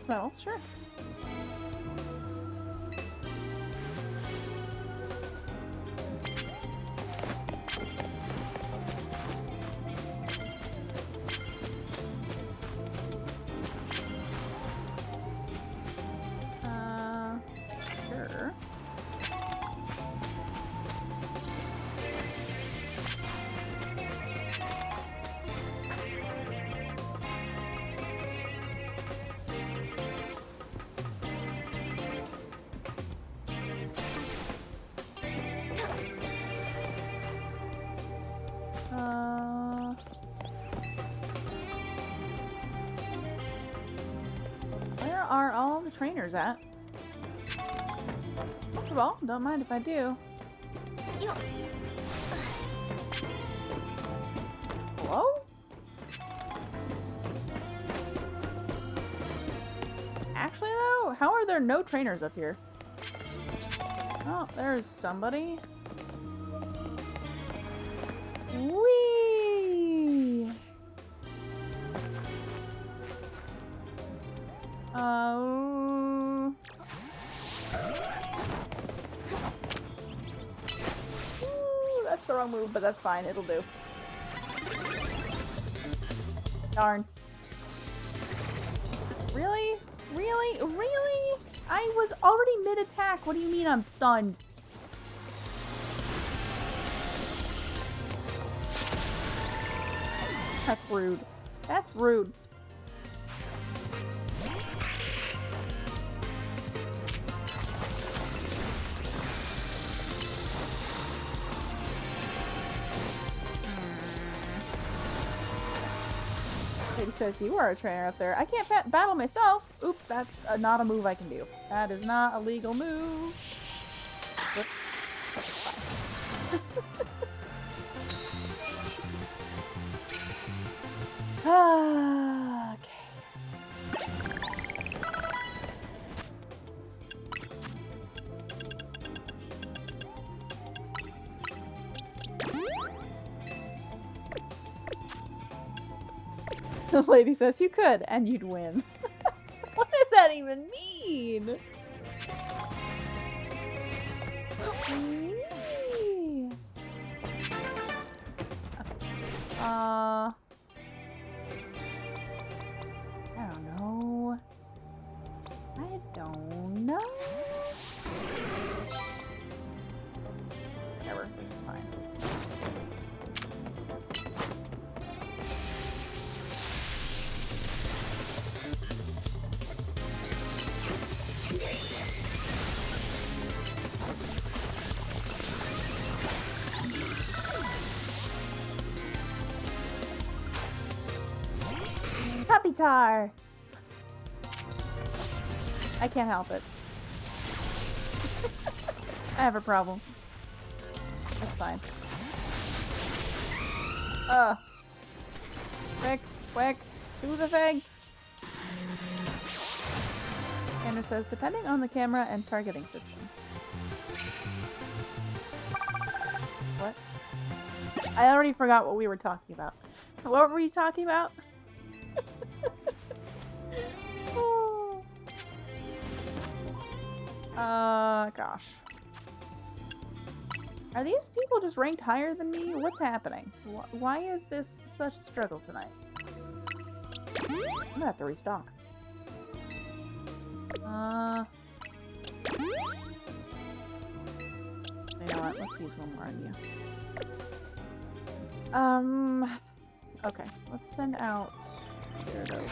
Medals, sure. Sure. Where are all the trainers at? First of all, don't mind if I do. Hello? Actually, though, how are there no trainers up here? Oh, there's somebody. Whee! Ooh, that's the wrong move, but that's fine. It'll do. Darn. Really? Really? Really? I was already mid-attack. What do you mean I'm stunned? That's rude. That's rude. Lady says you are a trainer up there. I can't battle myself. Oops, that's not a move I can do. That is not a legal move. Whoops. That's fine. Okay. The lady says you could, and you'd win. What does that even mean? I don't know. I don't know. Whatever, this is fine. Puppy tar! I can't help it. I have a problem. That's fine. Quick, quick, do the thing! Andrew says, depending on the camera and targeting system. What? I already forgot what we were talking about. What were we talking about? Gosh. Are these people just ranked higher than me? What's happening? Why is this such a struggle tonight? I'm gonna have to restock. You know what? Let's use one more idea. Okay. Let's send out Gyarados.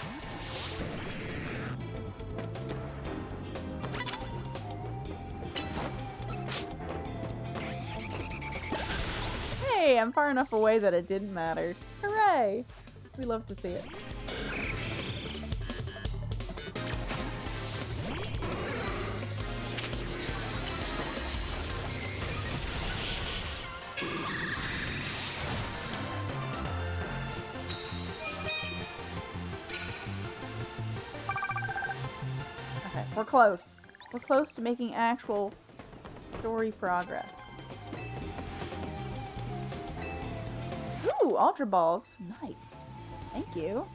Hey, I'm far enough away that it didn't matter. Hooray! We love to see it. Okay, we're close. We're close to making actual story progress. Ooh, Ultra Balls. Nice. Thank you.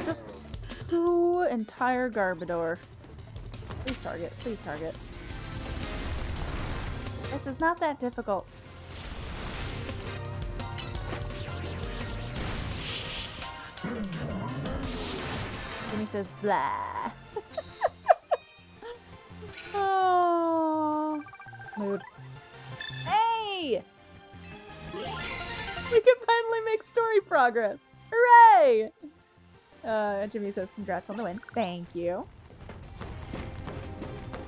Just two entire Garbodor. Please target. Please target. This is not that difficult. Jimmy says blah. Oh, mood. Hey! We can finally make story progress. Hooray! Jimmy says congrats on the win. Thank you.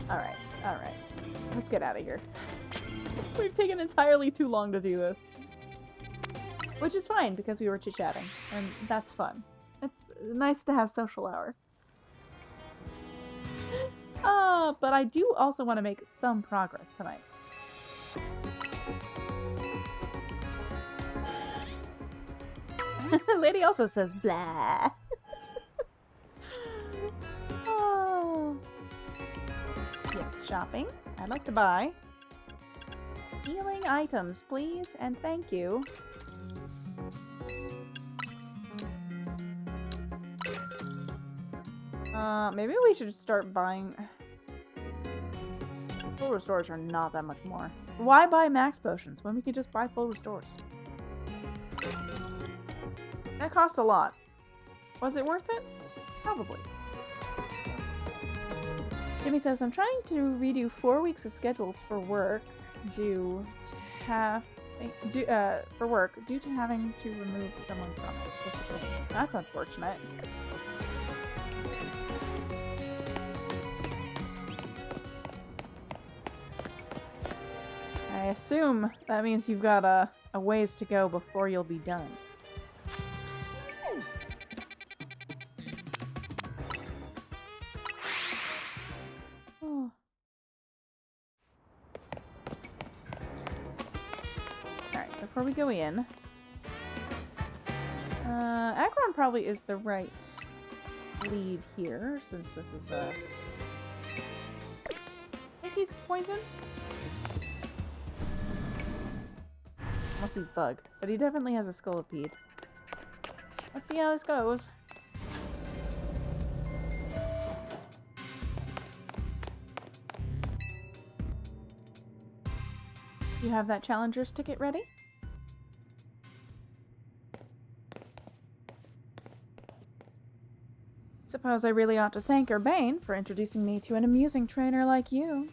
Alright, alright. Let's get out of here. We've taken entirely too long to do this. Which is fine, because we were chit-chatting. And that's fun. It's nice to have social hour. But I do also want to make some progress tonight. Lady also says blah. Oh. Yes, shopping. I'd like to buy healing items, please, and thank you. Maybe we should start buying. Full restores are not that much more. Why buy max potions when we could just buy full restores? That cost a lot. Was it worth it? Probably. Jimmy says, I'm trying to redo 4 weeks of schedules for work due to having to remove someone from it. It's a pain. That's unfortunate. I assume that means you've got a ways to go before you'll be done. Oh. Alright, before we go in, Acheron probably is the right lead here, since this is I think he's poison? Unless he's bug. But he definitely has a scolipede. Let's see how this goes. You have that challenger's ticket ready? Suppose I really ought to thank Urbane for introducing me to an amusing trainer like you.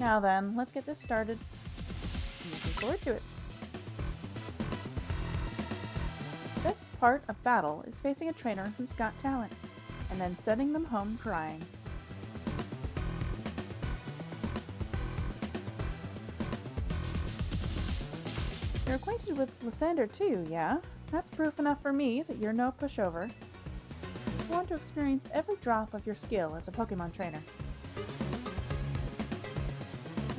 Now then, let's get this started. I'm looking forward to it. The best part of battle is facing a trainer who's got talent, and then sending them home crying. You're acquainted with Lysander too, yeah? That's proof enough for me that you're no pushover. You want to experience every drop of your skill as a Pokemon trainer.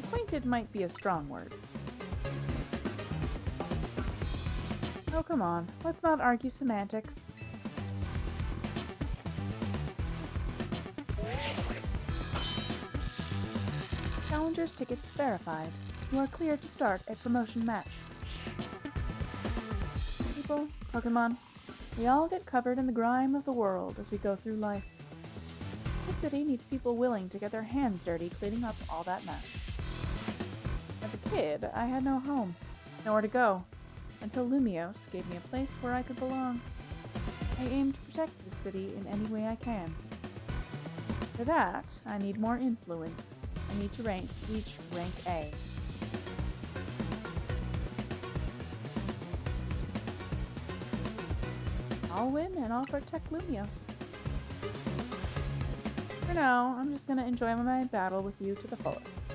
Acquainted might be a strong word. Oh, come on. Let's not argue semantics. Challenger's tickets verified. You are clear to start a promotion match. People, Pokemon, we all get covered in the grime of the world as we go through life. This city needs people willing to get their hands dirty cleaning up all that mess. As a kid, I had no home, nowhere to go, until Lumiose gave me a place where I could belong. I aim to protect the city in any way I can. For that, I need more influence. I need to reach rank A. I'll win and I'll protect Lumiose. For now, I'm just gonna enjoy my battle with you to the fullest.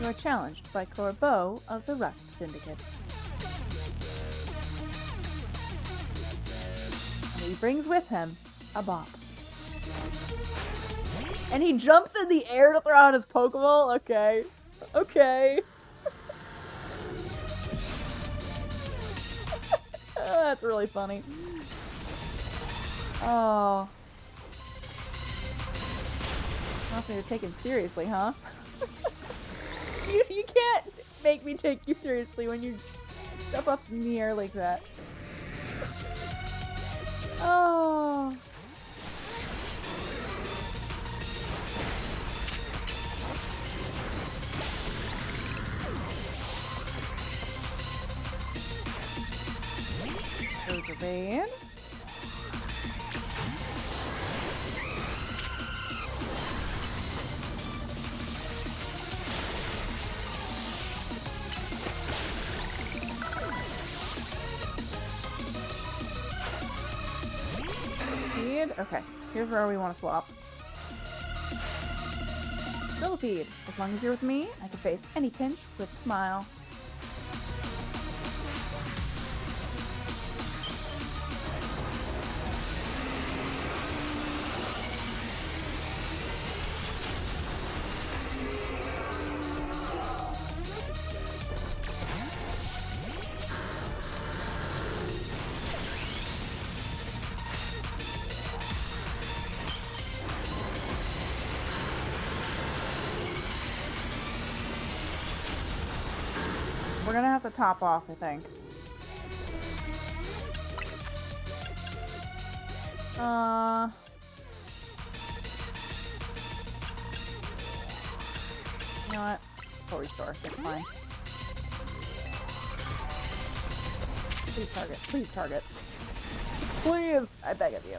You are challenged by Corbeau of the Rust Syndicate. And he brings with him a bop. And he jumps in the air to throw out his Pokeball? Okay. Okay. That's really funny. Oh. Wants me to take him seriously, huh? You can't make me take you seriously when you jump up in the air like that. Oh. There's a van. Okay, here's where we want to swap. Scolipede. As long as you're with me, I can face any pinch with a smile. We're gonna have to top off, I think. You know what? Full restore. It's fine. Please target. Please target. Please! I beg of you.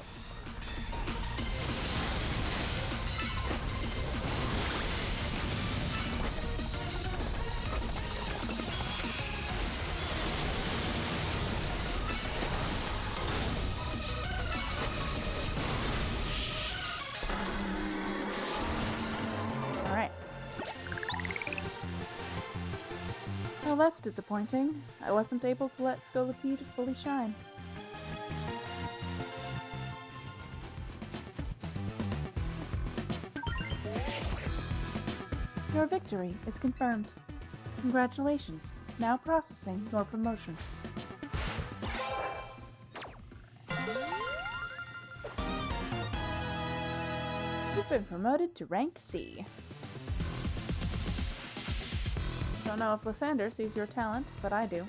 Alright. Well, that's disappointing. I wasn't able to let Scolipede fully shine. Your victory is confirmed. Congratulations. Now processing your promotion. You've been promoted to rank C. Don't know if Lysander sees your talent, but I do.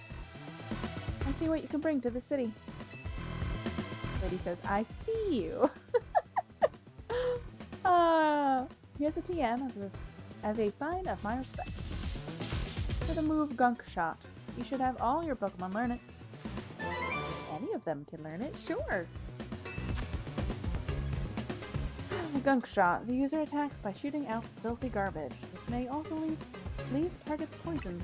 I see what you can bring to the city. Lady says, I see you. Here's a TM as a sign of my respect. For the move Gunk Shot, you should have all your Pokemon learn it. Any of them can learn it, sure. Gunk Shot. The user attacks by shooting out filthy garbage. This may also leave targets poisoned.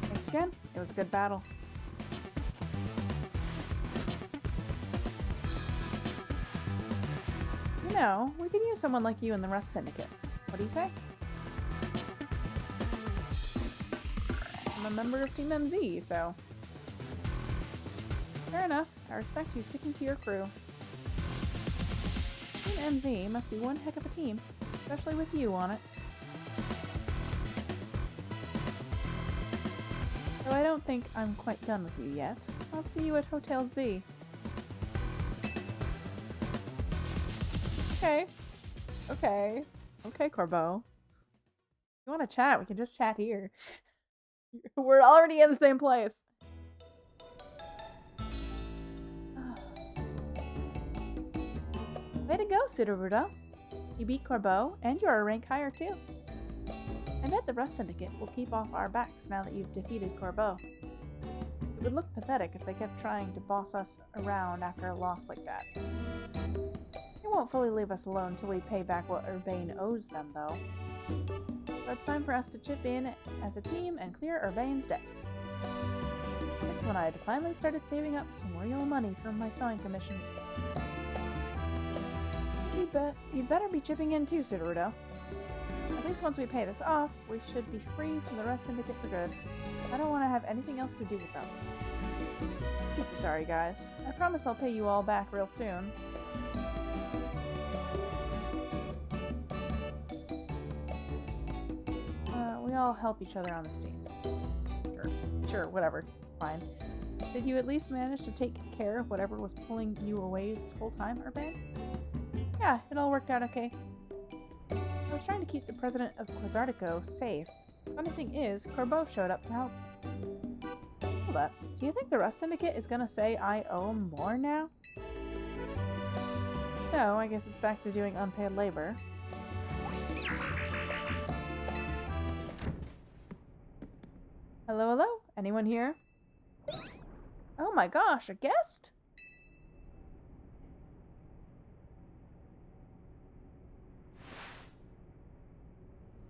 Thanks again. It was a good battle. You know, we could use someone like you in the Rust Syndicate. What do you say? I'm a member of Team MZ, so... Fair enough. I respect you sticking to your crew. Team MZ must be one heck of a team, especially with you on it. Though I don't think I'm quite done with you yet. I'll see you at Hotel Z. Okay. Okay. Okay, Corbeau. If you want to chat, we can just chat here. We're already in the same place. Way to go, Sudowoodo. You beat Corbeau, and you're a rank higher too. I bet the Rust Syndicate will keep off our backs now that you've defeated Corbeau. It would look pathetic if they kept trying to boss us around after a loss like that. They won't fully leave us alone until we pay back what Urbane owes them, though. So it's time for us to chip in as a team and clear Urbane's debt. Just when I had finally started saving up some real money from my sewing commissions. You'd better be chipping in too, Sudowoodo. At least once we pay this off, we should be free from the Rust Syndicate for good. I don't want to have anything else to do with them. Super sorry, guys. I promise I'll pay you all back real soon. We all help each other on this team. Sure, whatever. Fine. Did you at least manage to take care of whatever was pulling you away this whole time, Urbane? Yeah, it all worked out okay. I was trying to keep the president of Quasartico safe. Funny thing is, Corbeau showed up to help. Hold up. Do you think the Rust Syndicate is gonna say I owe him more now? So, I guess it's back to doing unpaid labor. Hello, hello? Anyone here? Oh my gosh, a guest?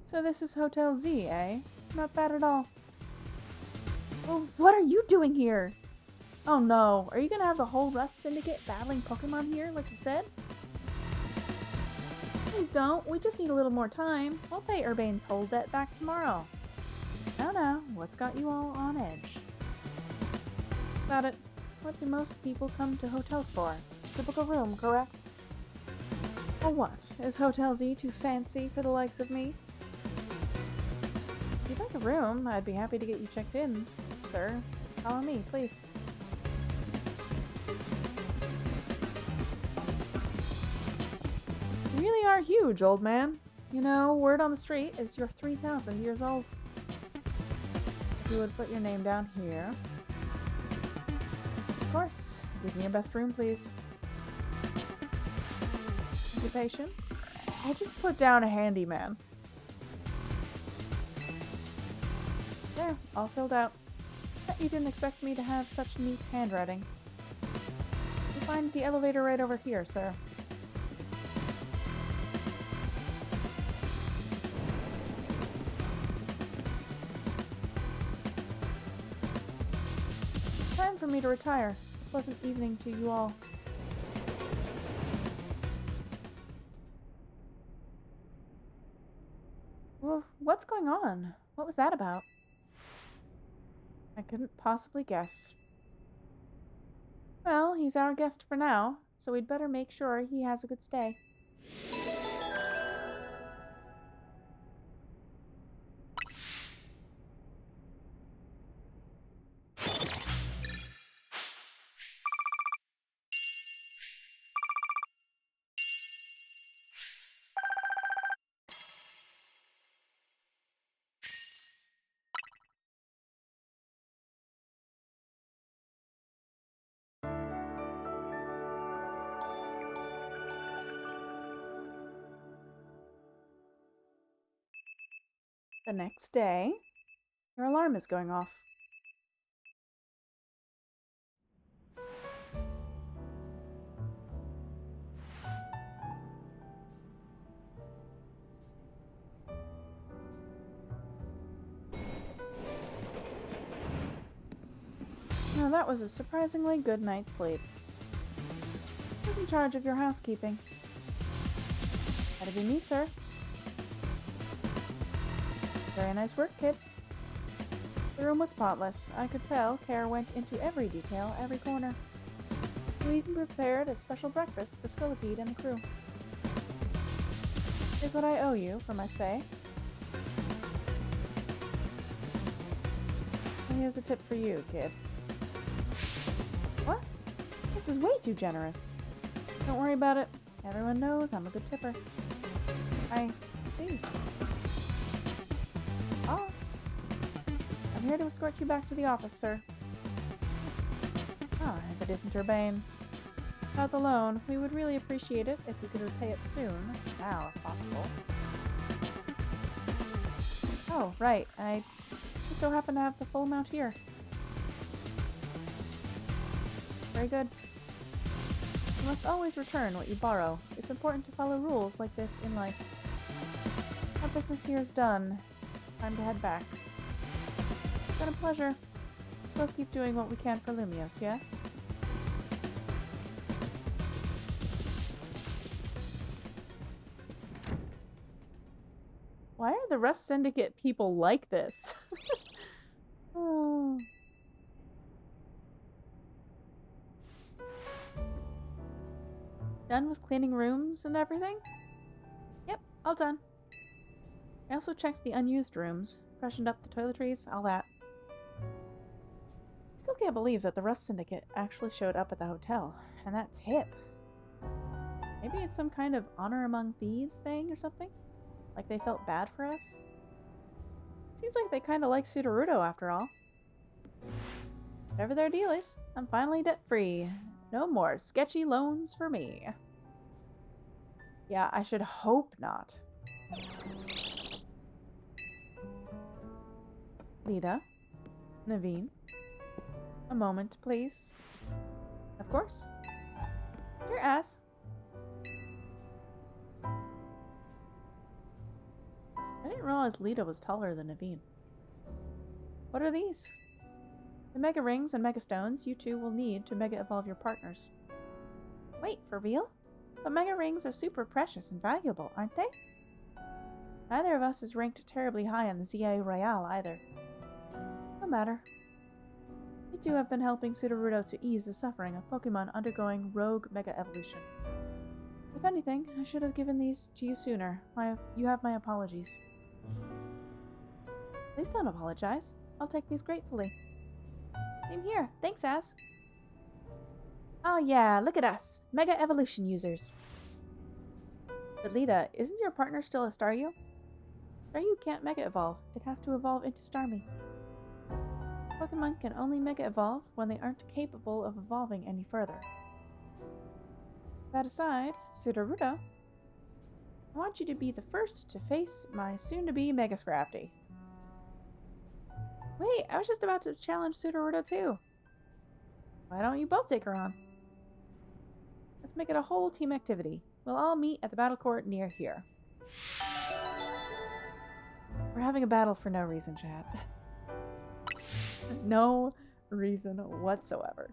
So this is Hotel Z, eh? Not bad at all. Well, what are you doing here? Oh no, are you gonna have the whole Rust Syndicate battling Pokemon here, like you said? Please don't, we just need a little more time. I'll pay Urbane's whole debt back tomorrow. Now, what's got you all on edge? Got it. What do most people come to hotels for? Typical room, correct? Or what? Is Hotel Z too fancy for the likes of me? If you'd like a room, I'd be happy to get you checked in, sir. Follow me, please. You really are huge, old man. You know, word on the street is you're 3,000 years old. If you would put your name down here. Of course. Give me your best room, please. Occupation? I'll just put down a handyman. There, all filled out. Bet you didn't expect me to have such neat handwriting. You'll find the elevator right over here, sir. It's time for me to retire. Pleasant evening to you all. Well, what's going on? What was that about? I couldn't possibly guess. Well, he's our guest for now, so we'd better make sure he has a good stay. The next day, your alarm is going off. Now that was a surprisingly good night's sleep. Who's in charge of your housekeeping? That'd be me, sir. Very nice work, kid. The room was spotless. I could tell care went into every detail, every corner. We even prepared a special breakfast for Scolipede and the crew. Here's what I owe you for my stay. And here's a tip for you, kid. What? This is way too generous. Don't worry about it. Everyone knows I'm a good tipper. I see. Boss. I'm here to escort you back to the office, sir. Ah, if it isn't Urbane. About the loan, we would really appreciate it if you could repay it soon. Now, if possible. Oh, right. I just so happen to have the full amount here. Very good. You must always return what you borrow. It's important to follow rules like this in life. Our business here is done. Time to head back. It's been a pleasure. Let's both keep doing what we can for Lumios, yeah? Why are the rest Syndicate people like this? Oh. Done with cleaning rooms and everything? Yep, all done. I also checked the unused rooms, freshened up the toiletries, all that. I still can't believe that the Rust Syndicate actually showed up at the hotel, and that tip. Maybe it's some kind of honor among thieves thing or something? Like they felt bad for us? Seems like they kinda like Sudowoodo after all. Whatever their deal is, I'm finally debt-free. No more sketchy loans for me. Yeah, I should hope not. Lita, Naveen, a moment, please. Of course. Your ass. I didn't realize Lita was taller than Naveen. What are these? The Mega Rings and Mega Stones you two will need to Mega Evolve your partners. Wait, for real? But Mega Rings are super precious and valuable, aren't they? Neither of us is ranked terribly high in the ZA Royale either. No matter. You two have been helping Sudowoodo to ease the suffering of Pokemon undergoing rogue Mega Evolution. If anything, I should have given these to you sooner. You have my apologies. Please don't apologize. I'll take these gratefully. Same here. Thanks, Ass. Oh yeah, look at us. Mega Evolution users. But Lita, isn't your partner still a Staryu? Staryu can't Mega Evolve. It has to evolve into Starmie. Pokemon can only Mega Evolve when they aren't capable of evolving any further. That aside, Sudowoodo, I want you to be the first to face my soon-to-be Mega Scrafty. Wait, I was just about to challenge Sudowoodo too. Why don't you both take her on? Let's make it a whole team activity. We'll all meet at the battle court near here. We're having a battle for no reason, chat. No reason whatsoever.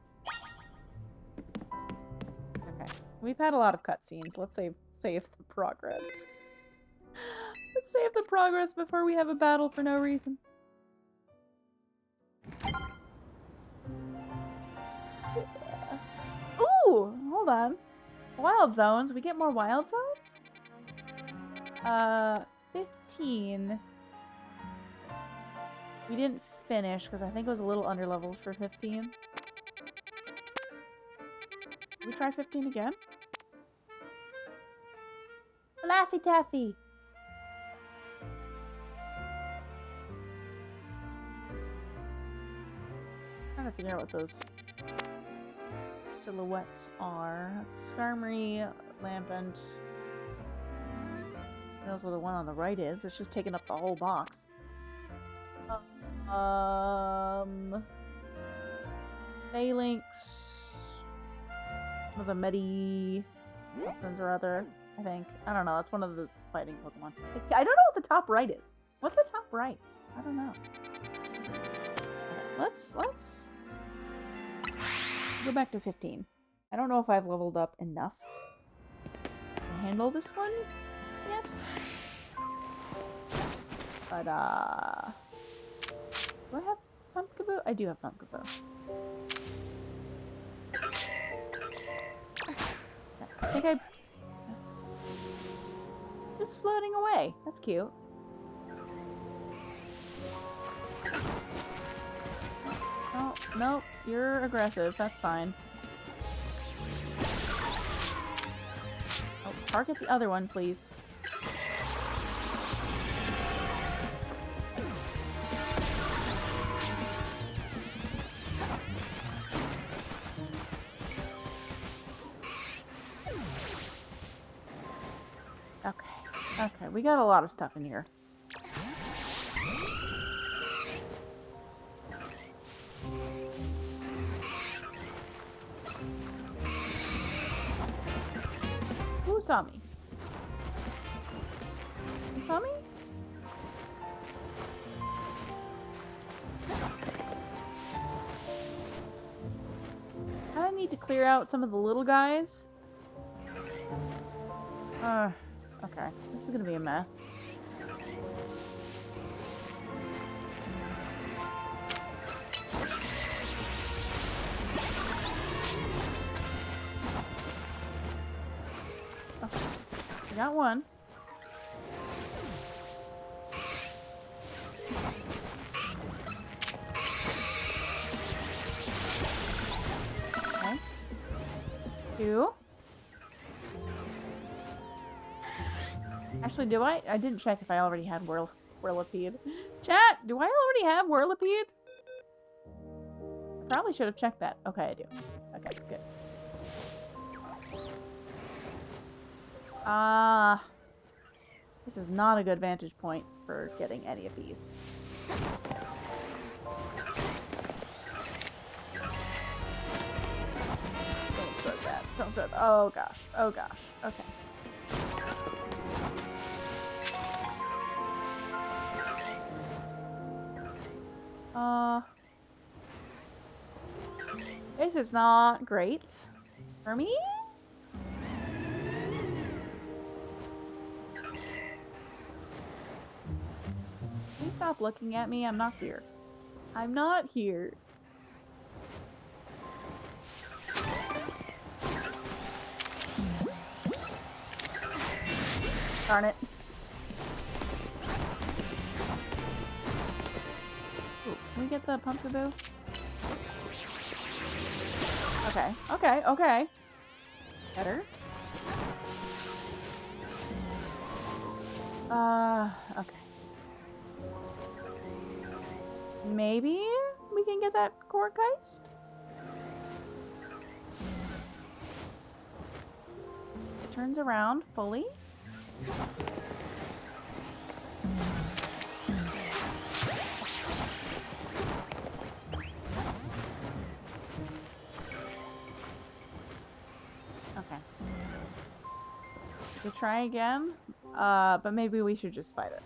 Okay. We've had a lot of cutscenes. Let's save the progress. Let's save the progress before we have a battle for no reason. Ooh, hold on. Wild zones. We get more wild zones? 15. We didn't finish because I think it was a little underleveled for 15. Can we try 15 again? Laffy Taffy! Trying to figure out what those silhouettes are. Skarmory, Lampent. Who knows what the one on the right is? It's just taking up the whole box. Phalanx. One of the Medi weapons or other, I think. I don't know. That's one of the fighting Pokemon. I don't know what the top right is. What's the top right? I don't know. Okay, let's go back to 15. I don't know if I've leveled up enough to handle this one yet. But, do I have Pumpkaboo? I do have Pumpkaboo. I think I... Just floating away. That's cute. Oh, no. You're aggressive. That's fine. Oh, target the other one, please. Okay, we got a lot of stuff in here. Who saw me? You saw me? I need to clear out some of the little guys. Okay. This is gonna be a mess. Okay. We got one. Okay. Two. Actually, do I? I didn't check if I already had Whirlipede. Chat, do I already have Whirlipede? I probably should have checked that. Okay, I do. Okay, good. This is not a good vantage point for getting any of these. Don't start that. Don't start that. Oh gosh. Oh gosh. Okay. This is not great for me. Please stop looking at me. I'm not here. I'm not here. Darn it. Ooh, can we get the Pumpkaboo? Okay, okay, okay. Better. Okay. Maybe we can get that Corgeist? It turns around fully. to try again, but maybe we should just fight it.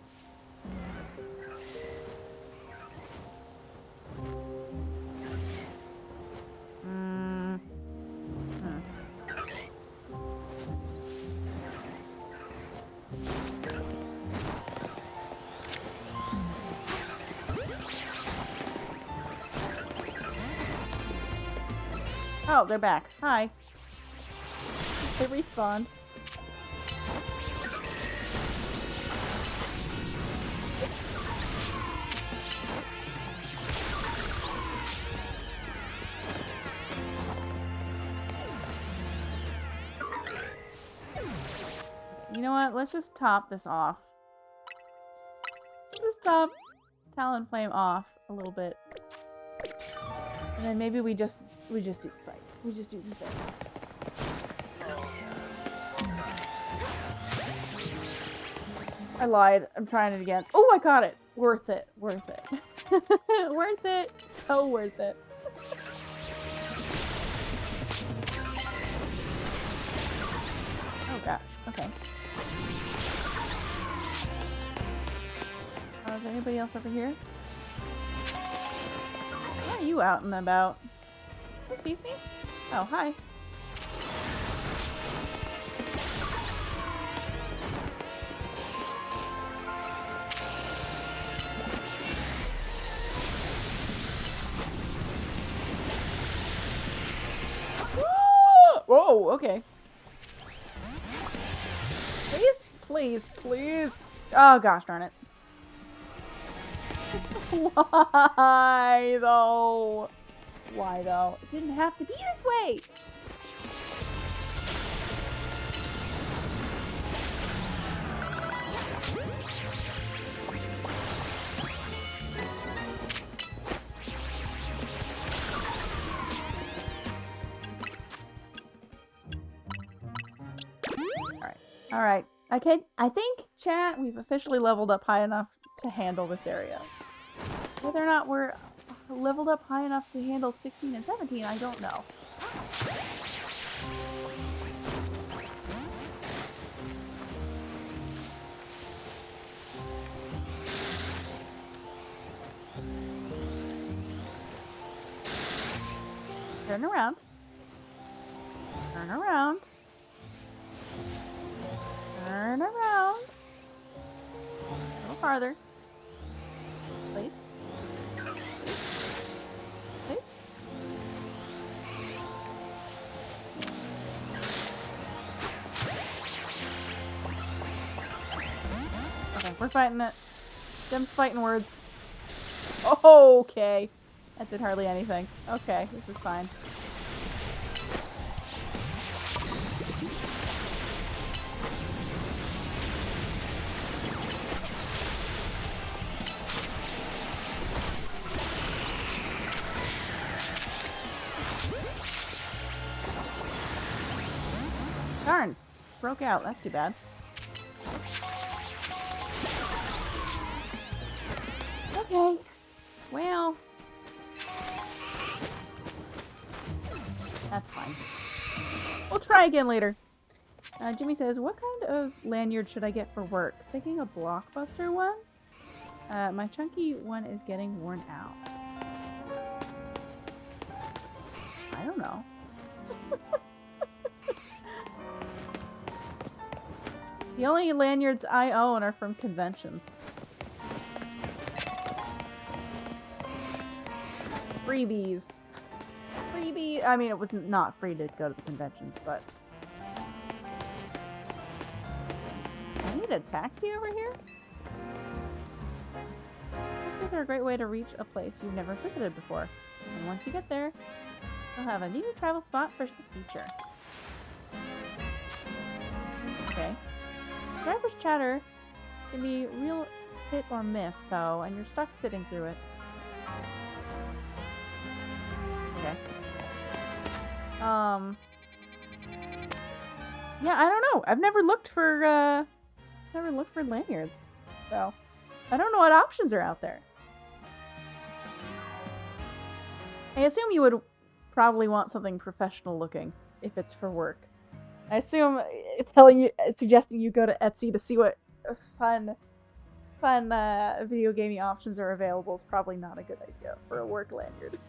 Oh, they're back. Hi. They respawned. You know what? Let's just top this off. Just top Talonflame off a little bit. And then maybe we just do the fight. We just do the thing. I lied. I'm trying it again. Oh, I got it. Worth it. Worth it. Worth it. So worth it. Oh gosh. Okay. Is anybody else over here? Why are you out and about? Who sees me? Oh, hi. Whoa, okay. Please, please, please. Oh gosh darn it. Why though? Why though? It didn't have to be this way. All right. I think, chat, we've officially leveled up high enough to handle this area. Whether or not we're leveled up high enough to handle 16 and 17, I don't know. Turn around. Turn around. Turn around. A little farther. Please. Please. Please. Okay, we're fighting it. Them's fighting words. Oh, okay. That did hardly anything. Okay, this is fine. Darn. Broke out. That's too bad. Okay. Well. That's fine. We'll try again later. Jimmy says, what kind of lanyard should I get for work? Picking a blockbuster one? My chunky one is getting worn out. I don't know. The only lanyards I own are from conventions. Freebies. Freebie. I mean, it was not free to go to the conventions, but... I need a taxi over here? Taxis are a great way to reach a place you've never visited before. And once you get there, you'll have a new travel spot for the future. Okay. Driver's chatter can be real hit or miss, though, and you're stuck sitting through it. Okay. Yeah, I don't know. I've never looked for lanyards, so I don't know what options are out there. I assume you would probably want something professional looking if it's for work. I assume suggesting you go to Etsy to see what fun video gaming options are available is probably not a good idea for a work lanyard.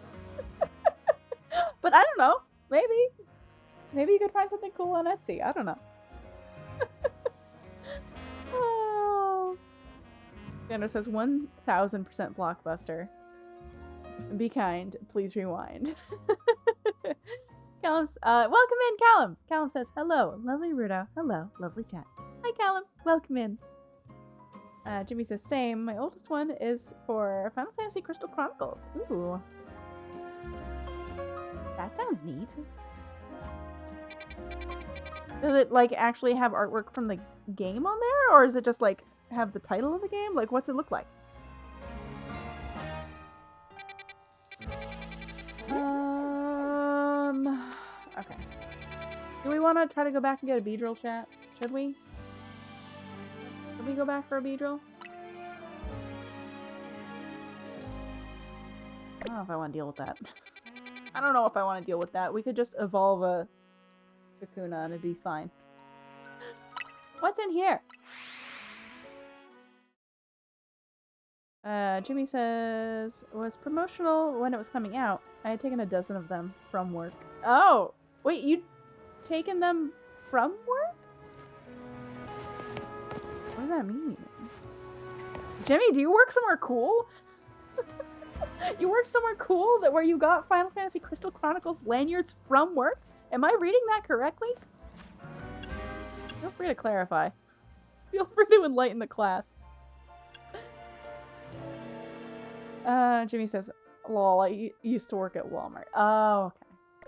But I don't know. Maybe you could find something cool on Etsy. I don't know. Oh. Sandra says 1000% blockbuster. Be kind. Please rewind. Callum's, welcome in, Callum. Callum says, hello, lovely Rudo. Hello, lovely chat. Hi, Callum. Welcome in. Jimmy says, same. My oldest one is for Final Fantasy Crystal Chronicles. Ooh. That sounds neat. Does it, like, actually have artwork from the game on there? Or is it just, like, have the title of the game? Like, what's it look like? Okay. Do we want to try to go back and get a Beedrill, chat? Should we? Should we go back for a Beedrill? I don't know if I want to deal with that. I don't know if I want to deal with that. We could just evolve a Kakuna and it'd be fine. What's in here? Jimmy says, was promotional when it was coming out. I had taken a dozen of them from work. Oh! Wait, you'd taken them from work? What does that mean? Jimmy, do you work somewhere cool? You work somewhere cool where you got Final Fantasy Crystal Chronicles lanyards from work? Am I reading that correctly? Feel free to clarify. Feel free to enlighten the class. Jimmy says, lol, I used to work at Walmart. Oh,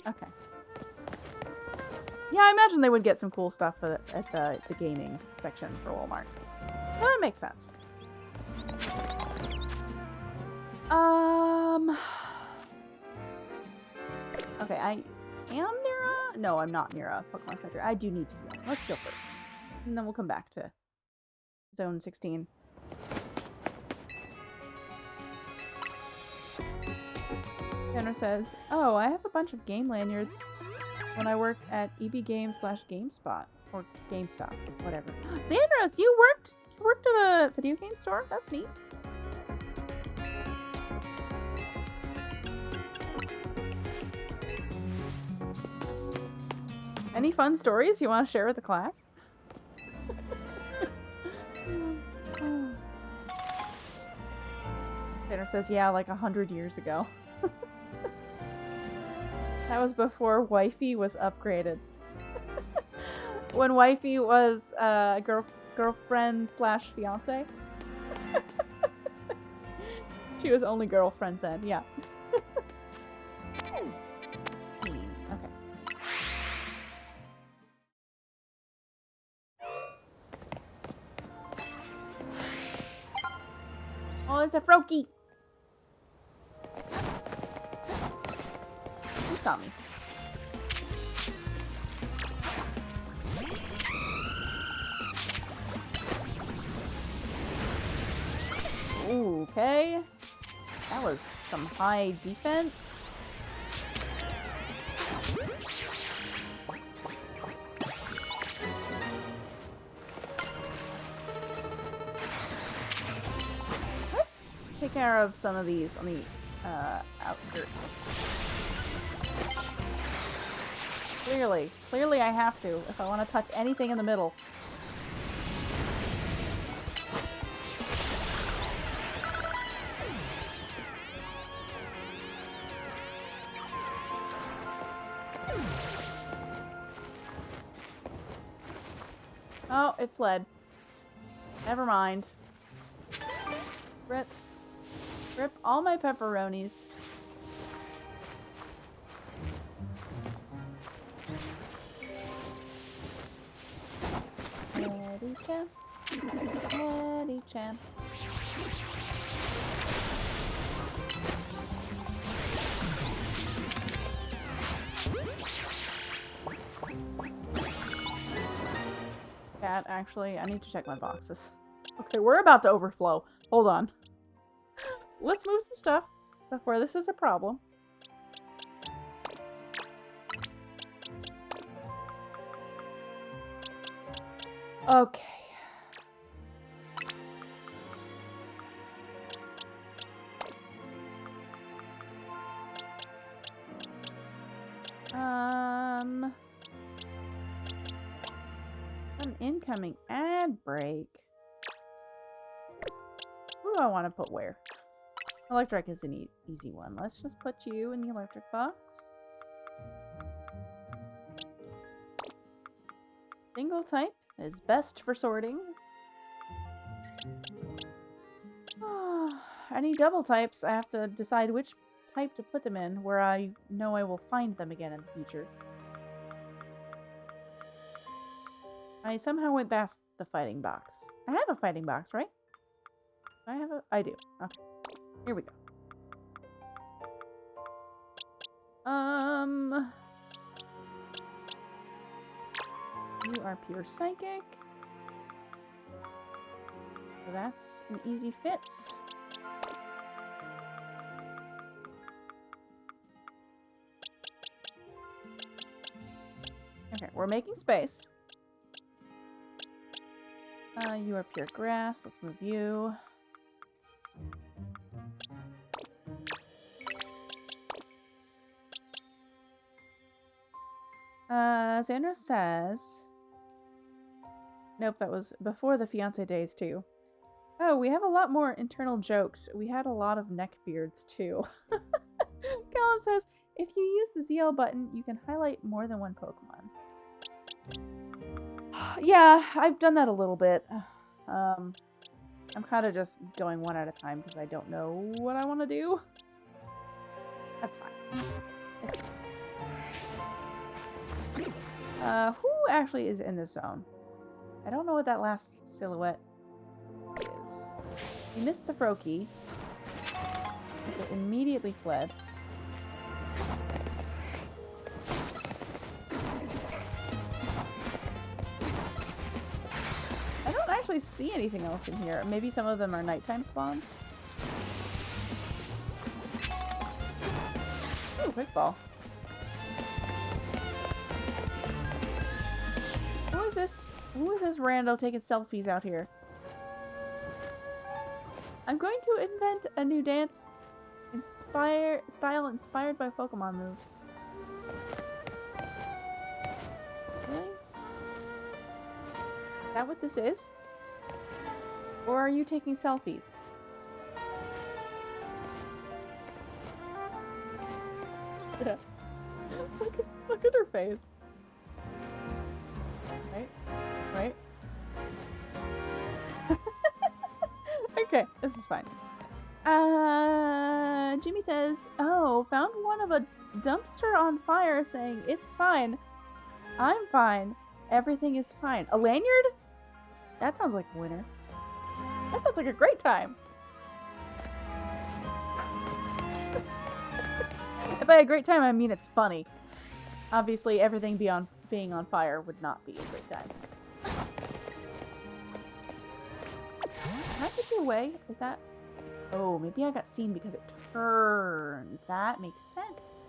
okay. Okay. Yeah, I imagine they would get some cool stuff at the gaming section for Walmart. Well, that makes sense. Okay, I am near a... No, I'm not near a Pokemon Center. I do need to heal. Let's go first. And then we'll come back to Zone 16. Tanner says, oh, I have a bunch of game lanyards when I worked at EB Games / GameSpot. Or GameStop, whatever. Sandra, you worked at a video game store? That's neat. Any fun stories you want to share with the class? Tanner says, yeah, like 100 years ago. That was before Wifey was upgraded. When Wifey was girlfriend / fiance. She was only girlfriend then, yeah. 16, okay. Oh, it's a Froakie. Who saw me? Ooh, okay. That was some high defense. Let's take care of some of these on the outskirts. Clearly I have to if I want to touch anything in the middle. Oh, it fled. Never mind. Rip all my pepperonis. Eddie-chan. Eddie-chan. Cat, actually, I need to check my boxes. Okay, we're about to overflow. Hold on. Let's move some stuff before this is a problem. Okay. An incoming ad break. Who do I want to put where? Electric is an easy one. Let's just put you in the electric box. Single type is best for sorting. Any double types, I have to decide which type to put them in, where I know I will find them again in the future. I somehow went past the fighting box. I have a fighting box, right? Do I have a... I do. Okay. Here we go. You are pure psychic. So that's an easy fit. Okay, we're making space. You are pure grass. Let's move you. Sandra says... Nope, that was before the fiancé days, too. Oh, we have a lot more internal jokes. We had a lot of neck beards, too. Callum says, if you use the ZL button, you can highlight more than one Pokemon. Yeah, I've done that a little bit. I'm kind of just going one at a time because I don't know what I want to do. That's fine. It's... who actually is in this zone? I don't know what that last silhouette is. We missed the Froakie. So it immediately fled. I don't actually see anything else in here. Maybe some of them are nighttime spawns. Ooh, quick ball. Who is this? Who is this rando taking selfies out here? I'm going to invent a new dance style inspired by Pokemon moves. Really? Is that what this is? Or are you taking selfies? Yeah. Look at her face. Right? Right? Okay, this is fine. Jimmy says, oh, found one of a dumpster on fire saying, it's fine. I'm fine. Everything is fine. A lanyard? That sounds like a winner. That sounds like a great time. If by a great time, I mean it's funny. Obviously, everything being on fire would not be a great time. Can I get you away? Is that... Oh, maybe I got seen because it turned. That makes sense.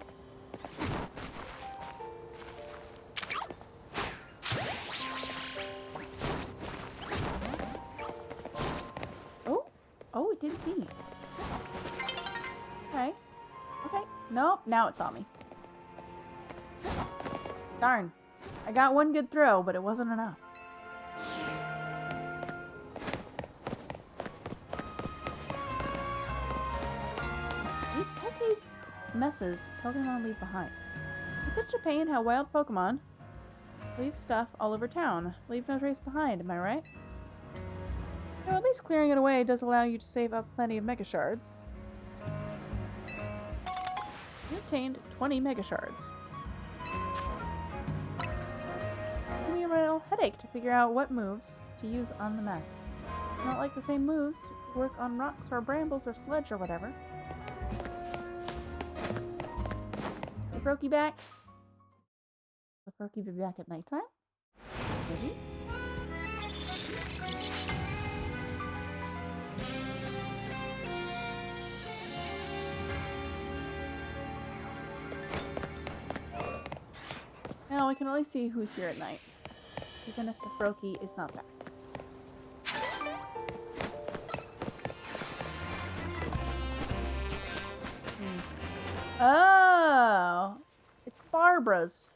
Oh. Oh, it didn't see me. Okay. Okay. Nope, now it saw me. Darn. I got one good throw, but it wasn't enough. These pesky messes Pokemon leave behind. It's such a pain how wild Pokemon leave stuff all over town. Leave no trace behind, am I right? Though at least clearing it away does allow you to save up plenty of Mega Shards. You obtained 20 Mega Shards. Give me a real headache to figure out what moves to use on the mess. It's not like the same moves work on rocks or brambles or sludge or whatever. The Froakie back? The Froakie be back at nighttime? Maybe? Now we can only see who's here at night. even if the Froakie is not back. Oh, it's Barbara's.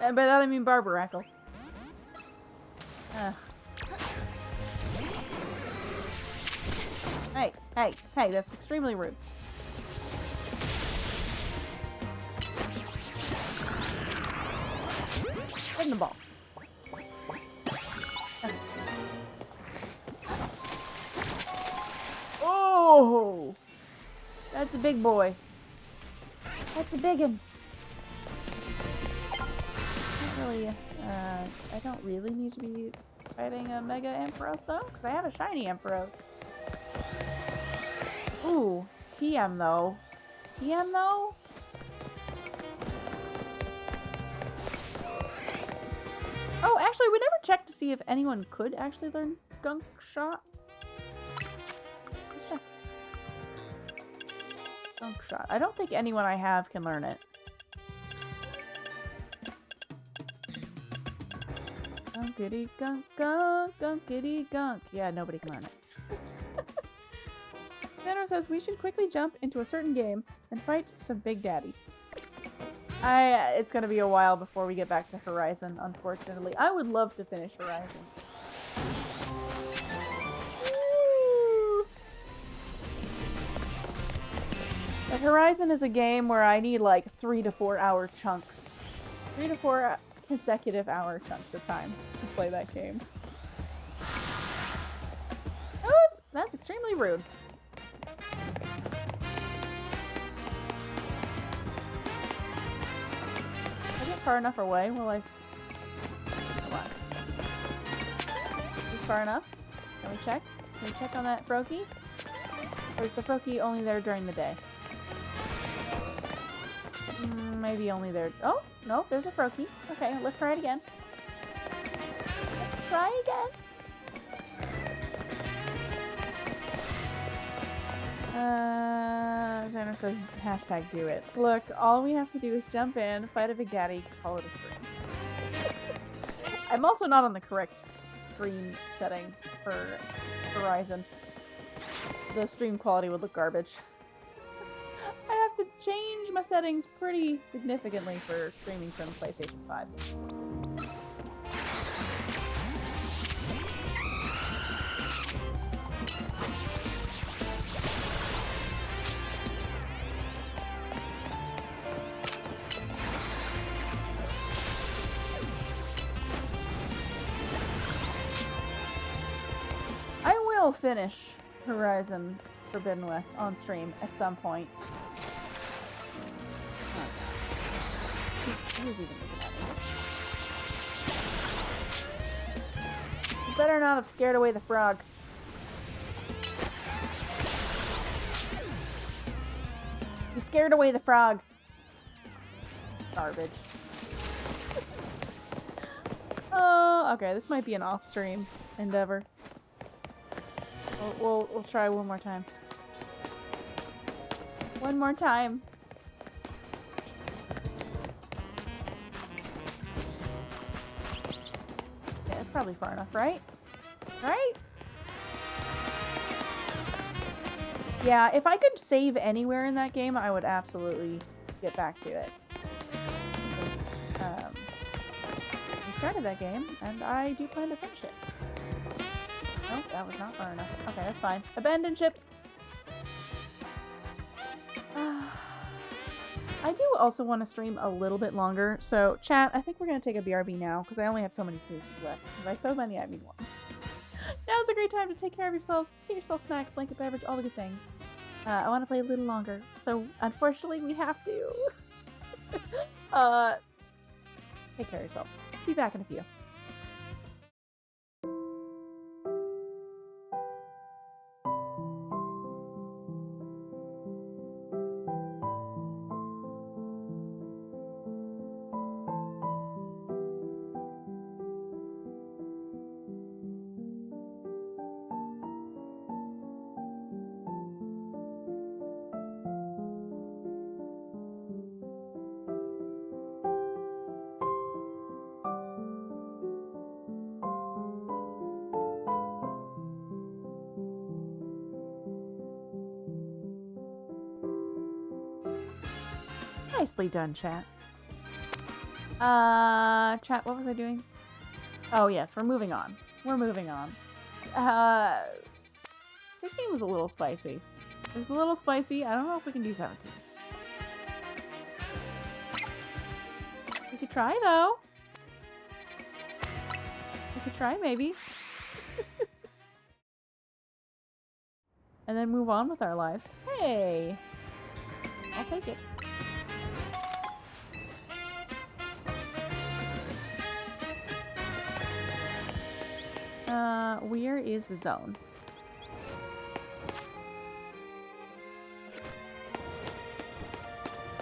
And by that I mean Barbarackle. Hey, hey, hey, that's extremely rude. Hit the ball. Oh! That's a big boy. That's a big one. I don't really need to be fighting a Mega Ampharos though, because I have a shiny Ampharos. Ooh, TM though. TM though? Oh, actually, we never checked to see if anyone could actually learn Gunk Shot. Let's check. Gunk Shot. I don't think anyone I have can learn it. Gunkity gunk gunk, gunkity gunk. Yeah, nobody can learn it. Thanos says we should quickly jump into a certain game and fight some big daddies. It's gonna be a while before we get back to Horizon, unfortunately. I would love to finish Horizon. Woo! But Horizon is a game where I need like 3 to 4 hour chunks. 3 to 4 consecutive hour chunks of time to play that game. That's extremely rude. I get far enough away, will I... Come on. Is this far enough? Can we check? Can we check on that Froakie? Or is the Froakie only there during the day? Maybe only there... Oh! No, there's a Froakie. Okay, let's try it again. Let's try again. Xander says, hashtag do it. Look, all we have to do is jump in, fight a big daddy, call it a stream. I'm also not on the correct stream settings for Horizon. The stream quality would look garbage. I have to change my settings pretty significantly for streaming from PlayStation 5. I will finish Horizon Forbidden West on stream at some point. Who's even looking at me? You better not have scared away the frog. You scared away the frog. Garbage. Oh, okay. This might be an off-stream endeavor. We'll try one more time. One more time. Yeah, it's probably far enough, right? Right? Yeah, if I could save anywhere in that game, I would absolutely get back to it. Because, we started that game, and I do plan to finish it. Oh, that was not far enough. Okay, that's fine. Abandon ship! I do also want to stream a little bit longer, so chat, I think we're going to take a BRB now, because I only have so many snoozes left. By so many, I mean one. Now's a great time to take care of yourselves, get yourself snack, blanket, beverage, all the good things. I want to play a little longer, so unfortunately we have to. Take care of yourselves. Be back in a few. Nicely done, chat. Chat, what was I doing? Oh, yes, we're moving on. We're moving on. 16 was a little spicy. It was a little spicy. I don't know if we can do 17. We could try, though. We could try, maybe. And then move on with our lives. Hey! I'll take it. Where is the zone?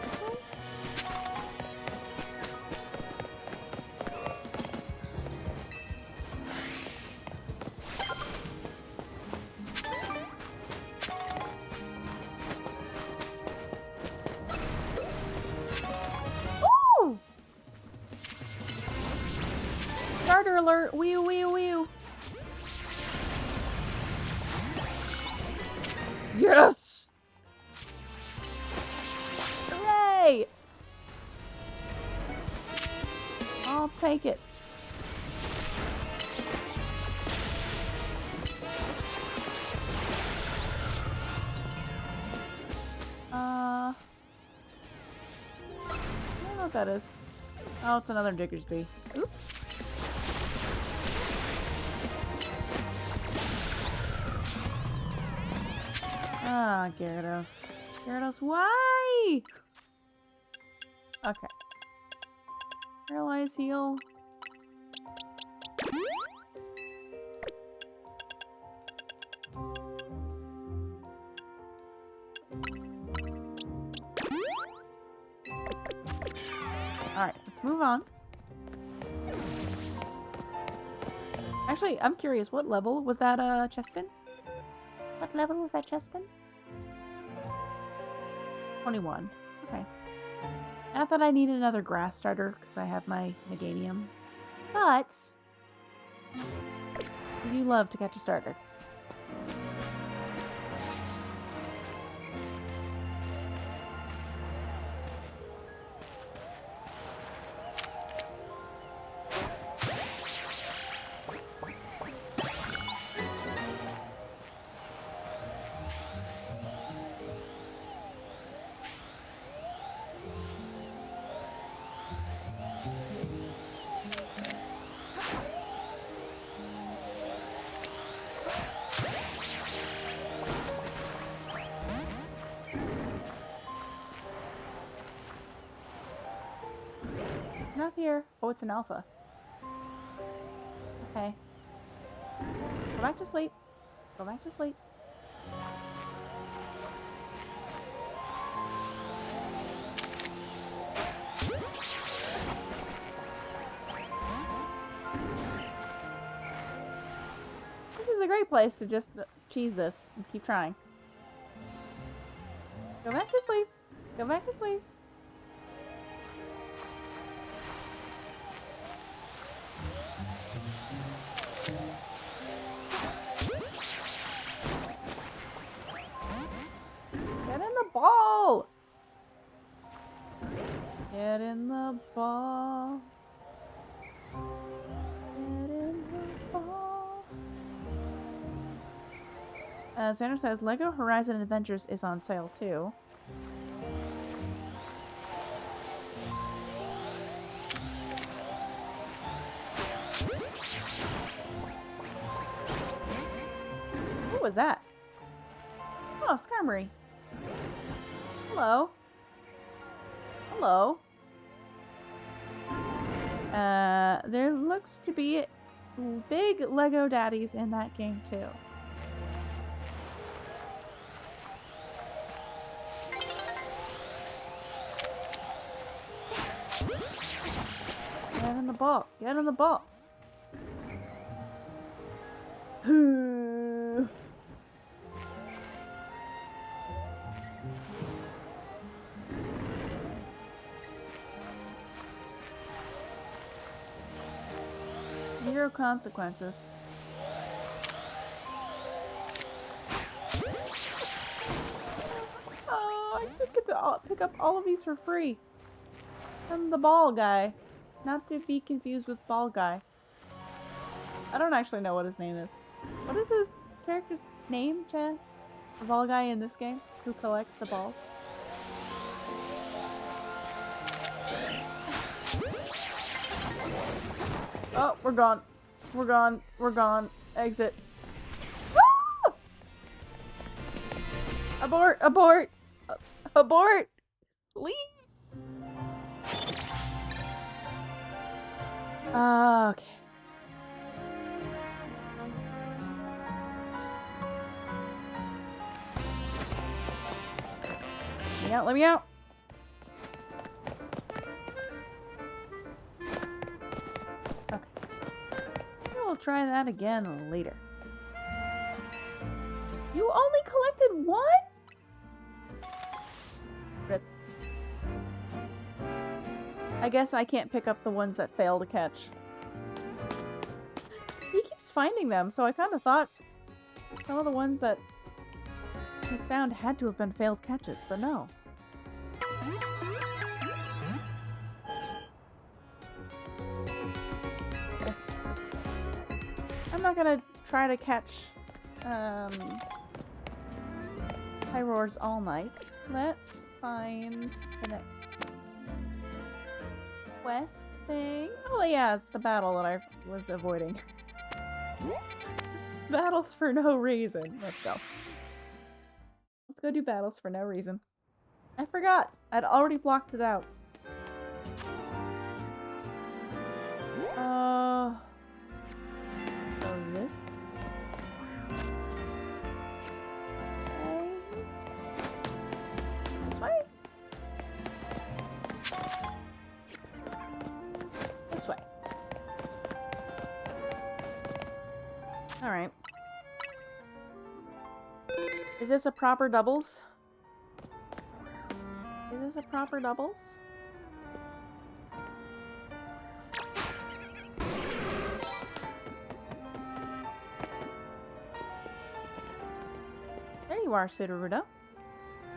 This one? Ooh! Starter alert! Wee wee wee! Yes! Hooray! I'll take it. I don't know what that is. Oh, it's another Diggersby. Oops. Ah, Gyarados. Gyarados, why? Okay. Paralyze heal. Alright, let's move on. Actually, I'm curious, what level was that chestpin? What level was that chestpin? 21. Okay. Not that I need another grass starter, because I have my Meganium. But I do love to catch a starter. Not here. Oh, it's an alpha. Okay. Go back to sleep. Go back to sleep. This is a great place to just cheese this and keep trying. Go back to sleep. Go back to sleep. Get in the ball! Get in the ball. Get in the ball. Xander says Lego Horizon Adventures is on sale too. What was that? Oh, Skarmory. Hello. Hello. There looks to be big Lego daddies in that game too. Get in the ball. Get in the ball. Zero consequences. Oh, I just get to pick up all of these for free. I'm the ball guy. Not to be confused with ball guy. I don't actually know what his name is. What is this character's name, Chad? The ball guy in this game who collects the balls. Oh, we're gone. We're gone. We're gone. Exit. Ah! Abort! Abort! Abort! Leave! Okay. Let me out, let me out! Okay. We'll try that again later. You only collected one? Rip. I guess I can't pick up the ones that fail to catch. He keeps finding them, so I kind of thought some of the ones that he's found had to have been failed catches, but no. Okay. I'm not gonna try to catch high roars all night. Let's find the next quest thing. Oh yeah, it's the battle that I was avoiding. Battles for no reason. Let's go. Let's go do battles for no reason. I forgot. I'd already blocked it out. Oh, this. Okay. This way? This way. Alright. Is this a proper doubles? Is this a proper doubles? There you are, Sudowoodo.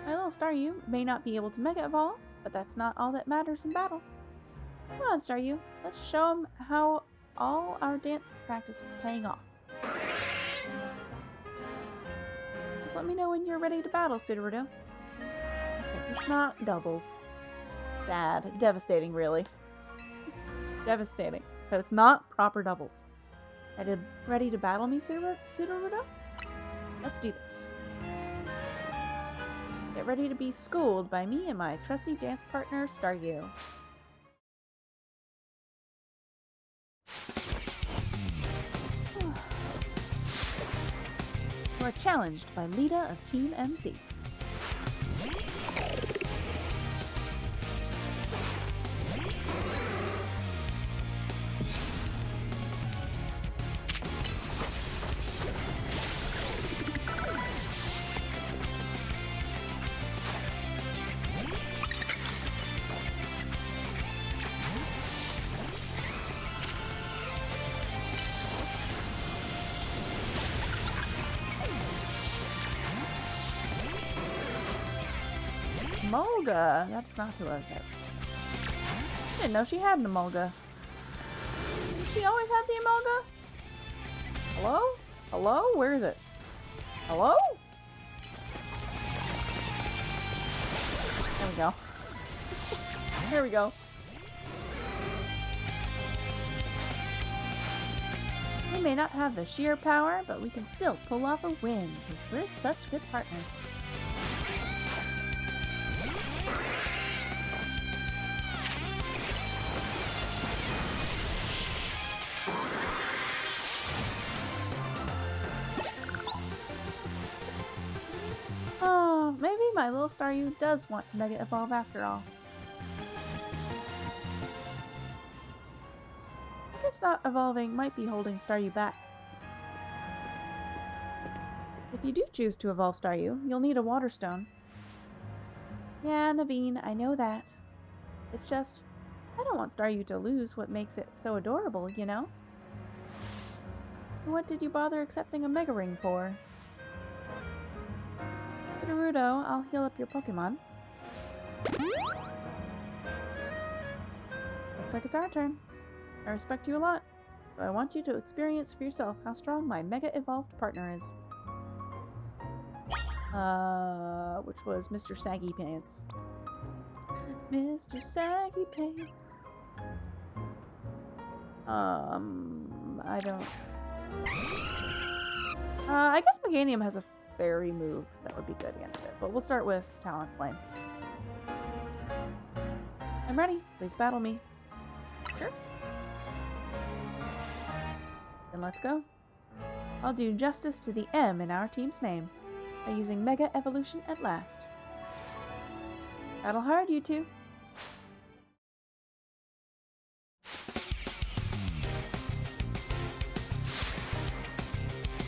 My little Staryu may not be able to Mega Evolve, but that's not all that matters in battle. Come on, Staryu. Let's show him how all our dance practice is paying off. Just let me know when you're ready to battle, Sudowoodo. Okay, it's not doubles. Sad. Devastating, really. Devastating. But it's not proper doubles. Ready to battle me, Sudowoodo? Let's do this. Get ready to be schooled by me and my trusty dance partner, Staryu. You are challenged by Lita of Team MC. Emolga. That's not who I was at. I didn't know she had an Emolga. Did she always have the Emolga? Hello? Hello? Where is it? Hello? There we go. Here we go. We may not have the sheer power, but we can still pull off a win because we're such good partners. Oh, maybe my little Staryu does want to Mega Evolve after all. I guess not evolving might be holding Staryu back. If you do choose to evolve Staryu, you'll need a Water Stone. Yeah, Naveen, I know that. It's just, I don't want Staryu to lose what makes it so adorable, you know? What did you bother accepting a Mega Ring for? Sudowoodo, I'll heal up your Pokemon. Looks like it's our turn. I respect you a lot, but I want you to experience for yourself how strong my mega evolved partner is. Which was Mr. Saggy Pants. Mr. Saggy Pants. I don't... I guess Meganium has a fairy move that would be good against it, but we'll start with Talon Flame. I'm ready. Please battle me. Sure. Then let's go. I'll do justice to the M in our team's name by using Mega Evolution at last. Battle hard, you two.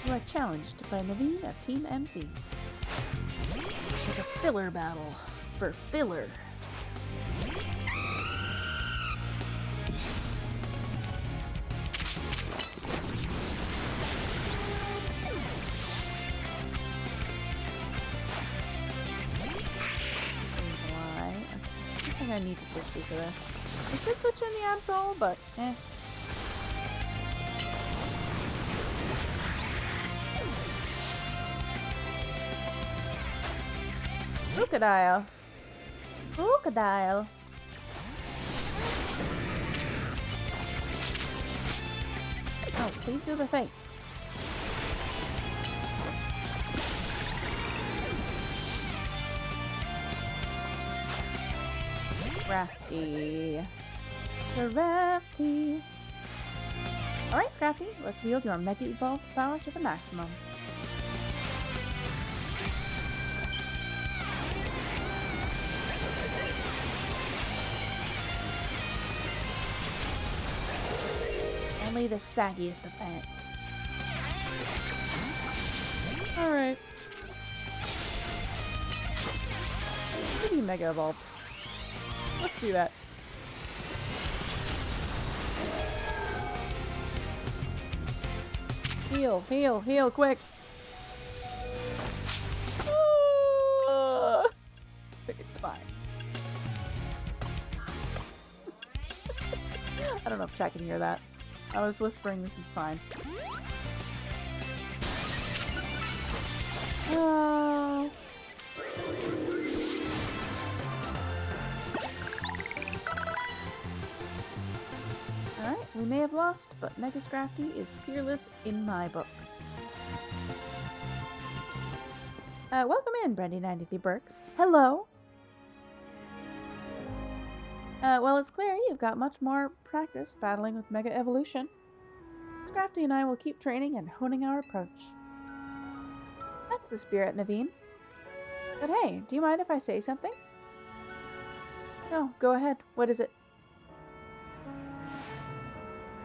You are challenged by Naveen of Team MC. Like a filler battle for filler. I think I need to switch to for this. I could switch in the Absol, but eh. Crocodile. Crocodile. Oh, please do the thing. Scrafty. Scrafty. Alright, Scrafty, let's wield your Mega Evolved power to the maximum. Only the saggiest of pants. Alright. Maybe Mega Evolved. Let's do that. Heal, heal, heal, quick! It's fine. I don't know if chat can hear that. I was whispering this is fine. Alright, we may have lost, but Mega Scrafty is fearless in my books. Welcome in, Brandy93 Burks. Hello! Well, it's clear you've got much more practice battling with Mega Evolution. Scrafty and I will keep training and honing our approach. That's the spirit, Naveen. But hey, do you mind if I say something? No, go ahead. What is it?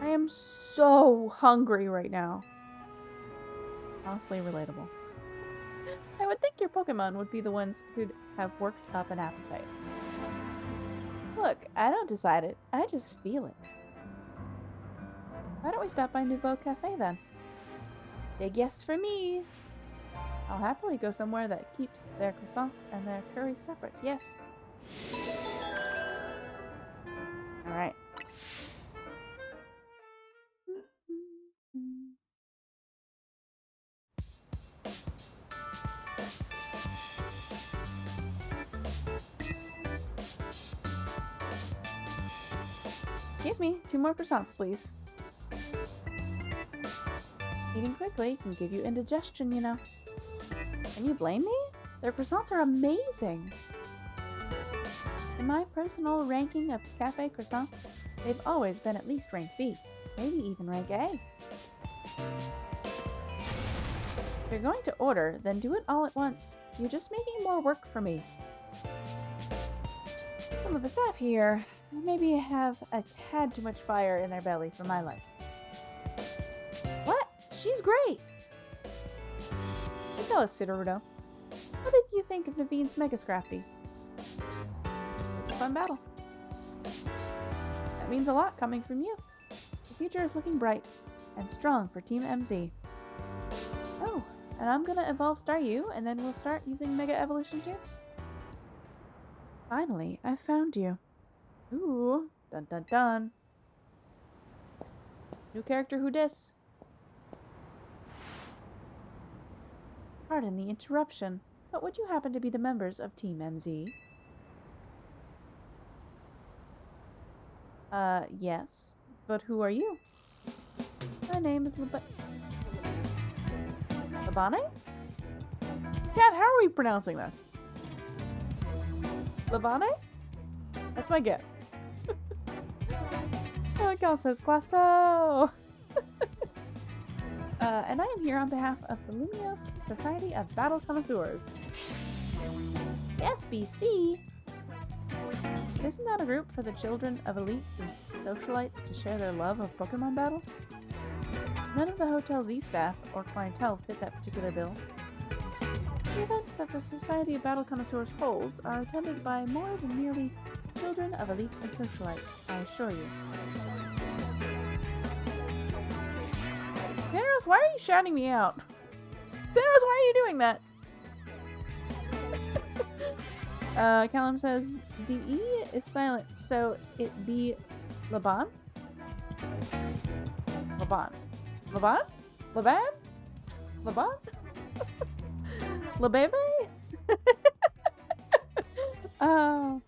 I am so hungry right now. Honestly relatable. I would think your Pokemon would be the ones who'd have worked up an appetite. Look, I don't decide it. I just feel it. Why don't we stop by Nouveau Cafe then? Big yes for me! I'll happily go somewhere that keeps their croissants and their curry separate. Yes. Alright. Excuse me, 2 more croissants, please. Eating quickly can give you indigestion, you know. Can you blame me? Their croissants are amazing. In my personal ranking of cafe croissants, they've always been at least rank B, maybe even rank A. If you're going to order, then do it all at once. You're just making more work for me. Some of the staff here maybe have a tad too much fire in their belly for my life. What? She's great! You tell us, Cidarudo. What did you think of Naveen's Mega Scrafty? It's a fun battle. That means a lot coming from you. The future is looking bright and strong for Team MZ. Oh, and I'm gonna evolve Staryu, and then we'll start using Mega Evolution too. Finally, I found you. Ooh, dun dun dun. New character, who dis? Pardon the interruption, but would you happen to be the members of Team MZ? Yes. But who are you? My name is Labane? Cat, how are we pronouncing this? Labane? That's my guess. Oh, Cal says Quasso! And I am here on behalf of the Lumiose Society of Battle Connoisseurs. The SBC? Isn't that a group for the children of elites and socialites to share their love of Pokemon battles? None of the Hotel Z staff or clientele fit that particular bill. The events that the Society of Battle Connoisseurs holds are attended by more than merely children of elites and socialites, I assure you. Xanos, why are you shouting me out? Xanos, why are you doing that? Callum says, the E is silent, so it be Laban? Laban. Laban? Laban? Laban? Labebe? Oh.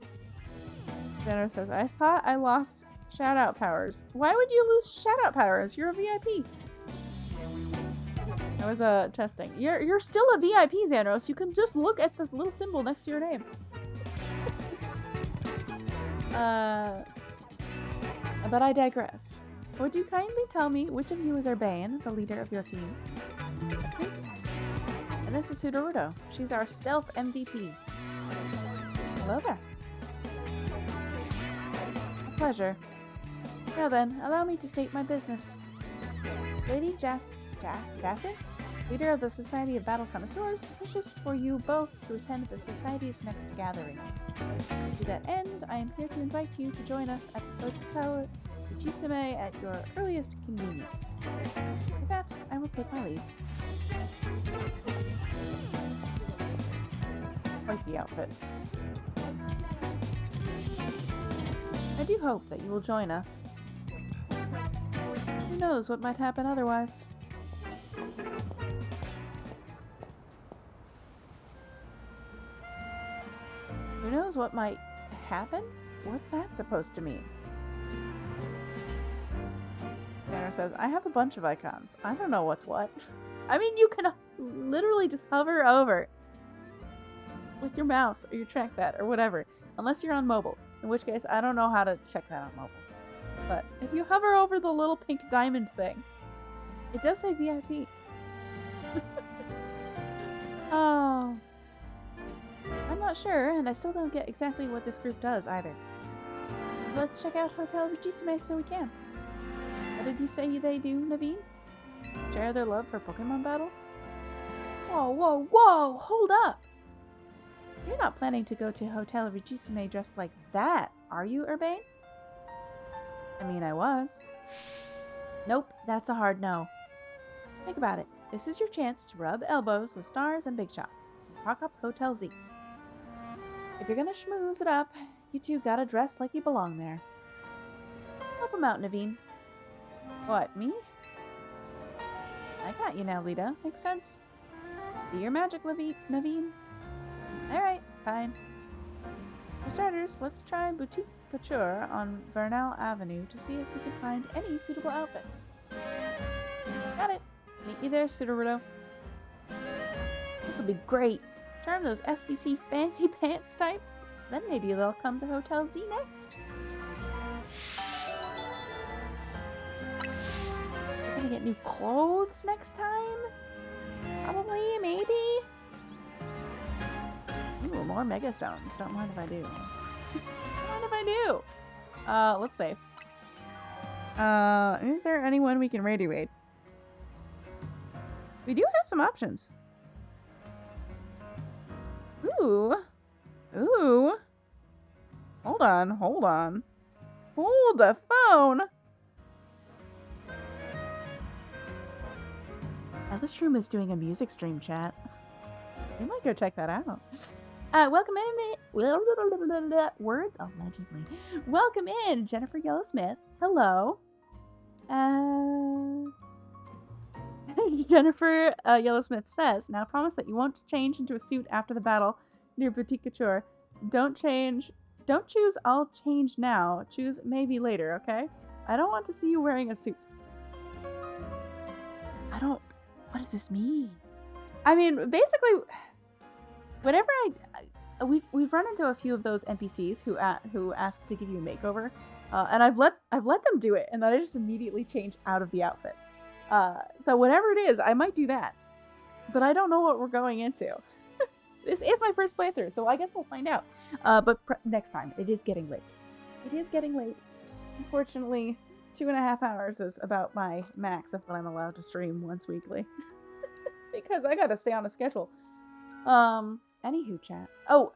Jenner says, I thought I lost shout-out powers. Why would you lose shout-out powers? You're a VIP. I was testing. You're still a VIP, Xanos. You can just look at the little symbol next to your name. But I digress. Would you kindly tell me which of you is Urbane, the leader of your team? That's me. And this is Sudowoodo. She's our stealth MVP. Hello there. A pleasure. Now then, allow me to state my business. Lady Jasser, leader of the Society of Battle Connoisseurs, wishes for you both to attend the Society's next gathering. To that end, I am here to invite you to join us at Hotel Ujisame at your earliest convenience. With that, I will take my leave. Quite the outfit. I do hope that you will join us. Who knows what might happen otherwise? Who knows what might happen? What's that supposed to mean? Tanner says, I have a bunch of icons. I don't know what's what. I mean, you can literally just hover over with your mouse or your trackpad or whatever, unless you're on mobile, in which case I don't know how to check that on mobile. But if you hover over the little pink diamond thing, it does say VIP. Oh. I'm not sure, and I still don't get exactly what this group does either. Let's check out Hotel Ujisame so we can. What did you say they do, Naveen? Share their love for Pokemon battles? Whoa, whoa, whoa! Hold up! You're not planning to go to Hotel Ujisame dressed like that, are you, Urbane? I mean, I was. Nope, that's a hard no. Think about it. This is your chance to rub elbows with stars and big shots. And talk up Hotel Z. If you're gonna schmooze it up, you two gotta dress like you belong there. Help him out, Naveen. What, me? I got you now, Lita. Makes sense. Do your magic, Naveen. Alright, fine. For starters, let's try Boutique Couture on Vernal Avenue to see if we can find any suitable outfits. Got it. Meet you there, Sudowoodo. This'll be great. Charm those SBC fancy pants types. Then maybe they'll come to Hotel Z next. We're gonna get new clothes next time? Probably, maybe? Ooh, more Mega Stones. Don't mind if I do. Don't mind if I do. Let's save. Is there anyone we can raid? We do have some options. Ooh. Ooh. Hold on. Hold the phone. Now this room is doing a music stream, chat. We might go check that out. Welcome in. Words allegedly. Welcome in, Jennifer Yellowsmith. Hello. Jennifer Yellowsmith says, now promise that you won't change into a suit after the battle near Boutique Couture. Don't choose I'll change now. Choose maybe later, okay? I don't want to see you wearing a suit. What does this mean? I mean, basically, whenever we've run into a few of those NPCs who ask to give you a makeover, and I've let them do it, and then I just immediately change out of the outfit. So whatever it is, I might do that, but I don't know what we're going into. This is my first playthrough, so I guess we'll find out. But next time, it is getting late. It is getting late. Unfortunately, 2.5 hours is about my max of what I'm allowed to stream once weekly. Because I gotta stay on a schedule. Anywho, chat. Oh,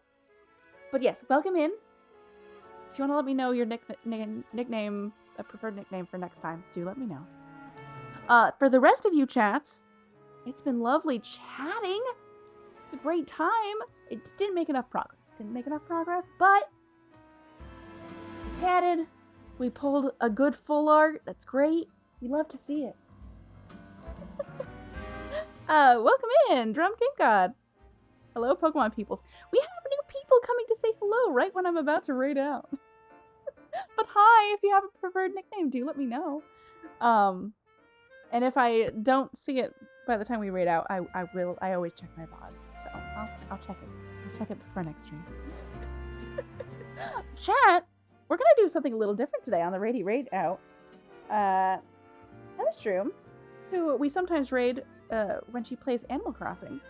but yes, welcome in. If you want to let me know your nickname, a preferred nickname for next time, do let me know. For the rest of you chats, it's been lovely chatting. It's a great time. It didn't make enough progress. But we chatted. We pulled a good full art. That's great. We love to see it. Welcome in, Drum King God. Hello, Pokemon peoples. We have new people coming to say hello right when I'm about to raid out. But hi, if you have a preferred nickname, do let me know. And if I don't see it by the time we raid out, I always check my VODs. So I'll check it. I'll check it before next stream. Chat, we're gonna do something a little different today on the raid out. Elishroom, who we sometimes raid when she plays Animal Crossing,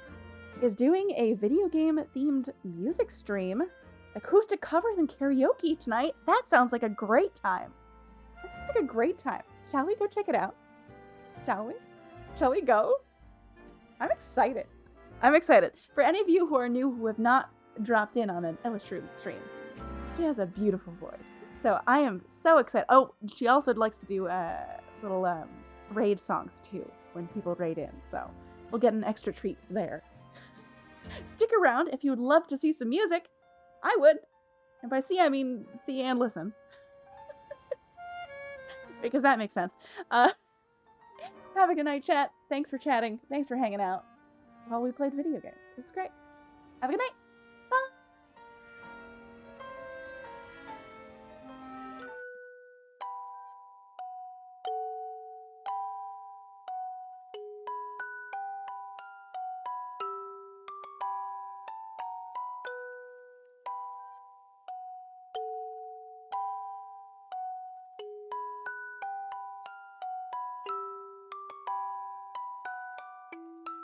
is doing a video game themed music stream, acoustic covers and karaoke tonight. That sounds like a great time. Shall we go check it out? Shall we go? I'm excited. For any of you who are new who have not dropped in on an Elishroom stream, she has a beautiful voice. So I am so excited. Oh, she also likes to do little raid songs too when people raid in. So we'll get an extra treat there. Stick around if you would love to see some music. I would. And by see, I mean see and listen. Because that makes sense. Have a good night, chat. Thanks for chatting. Thanks for hanging out while we played video games. It's great. Have a good night.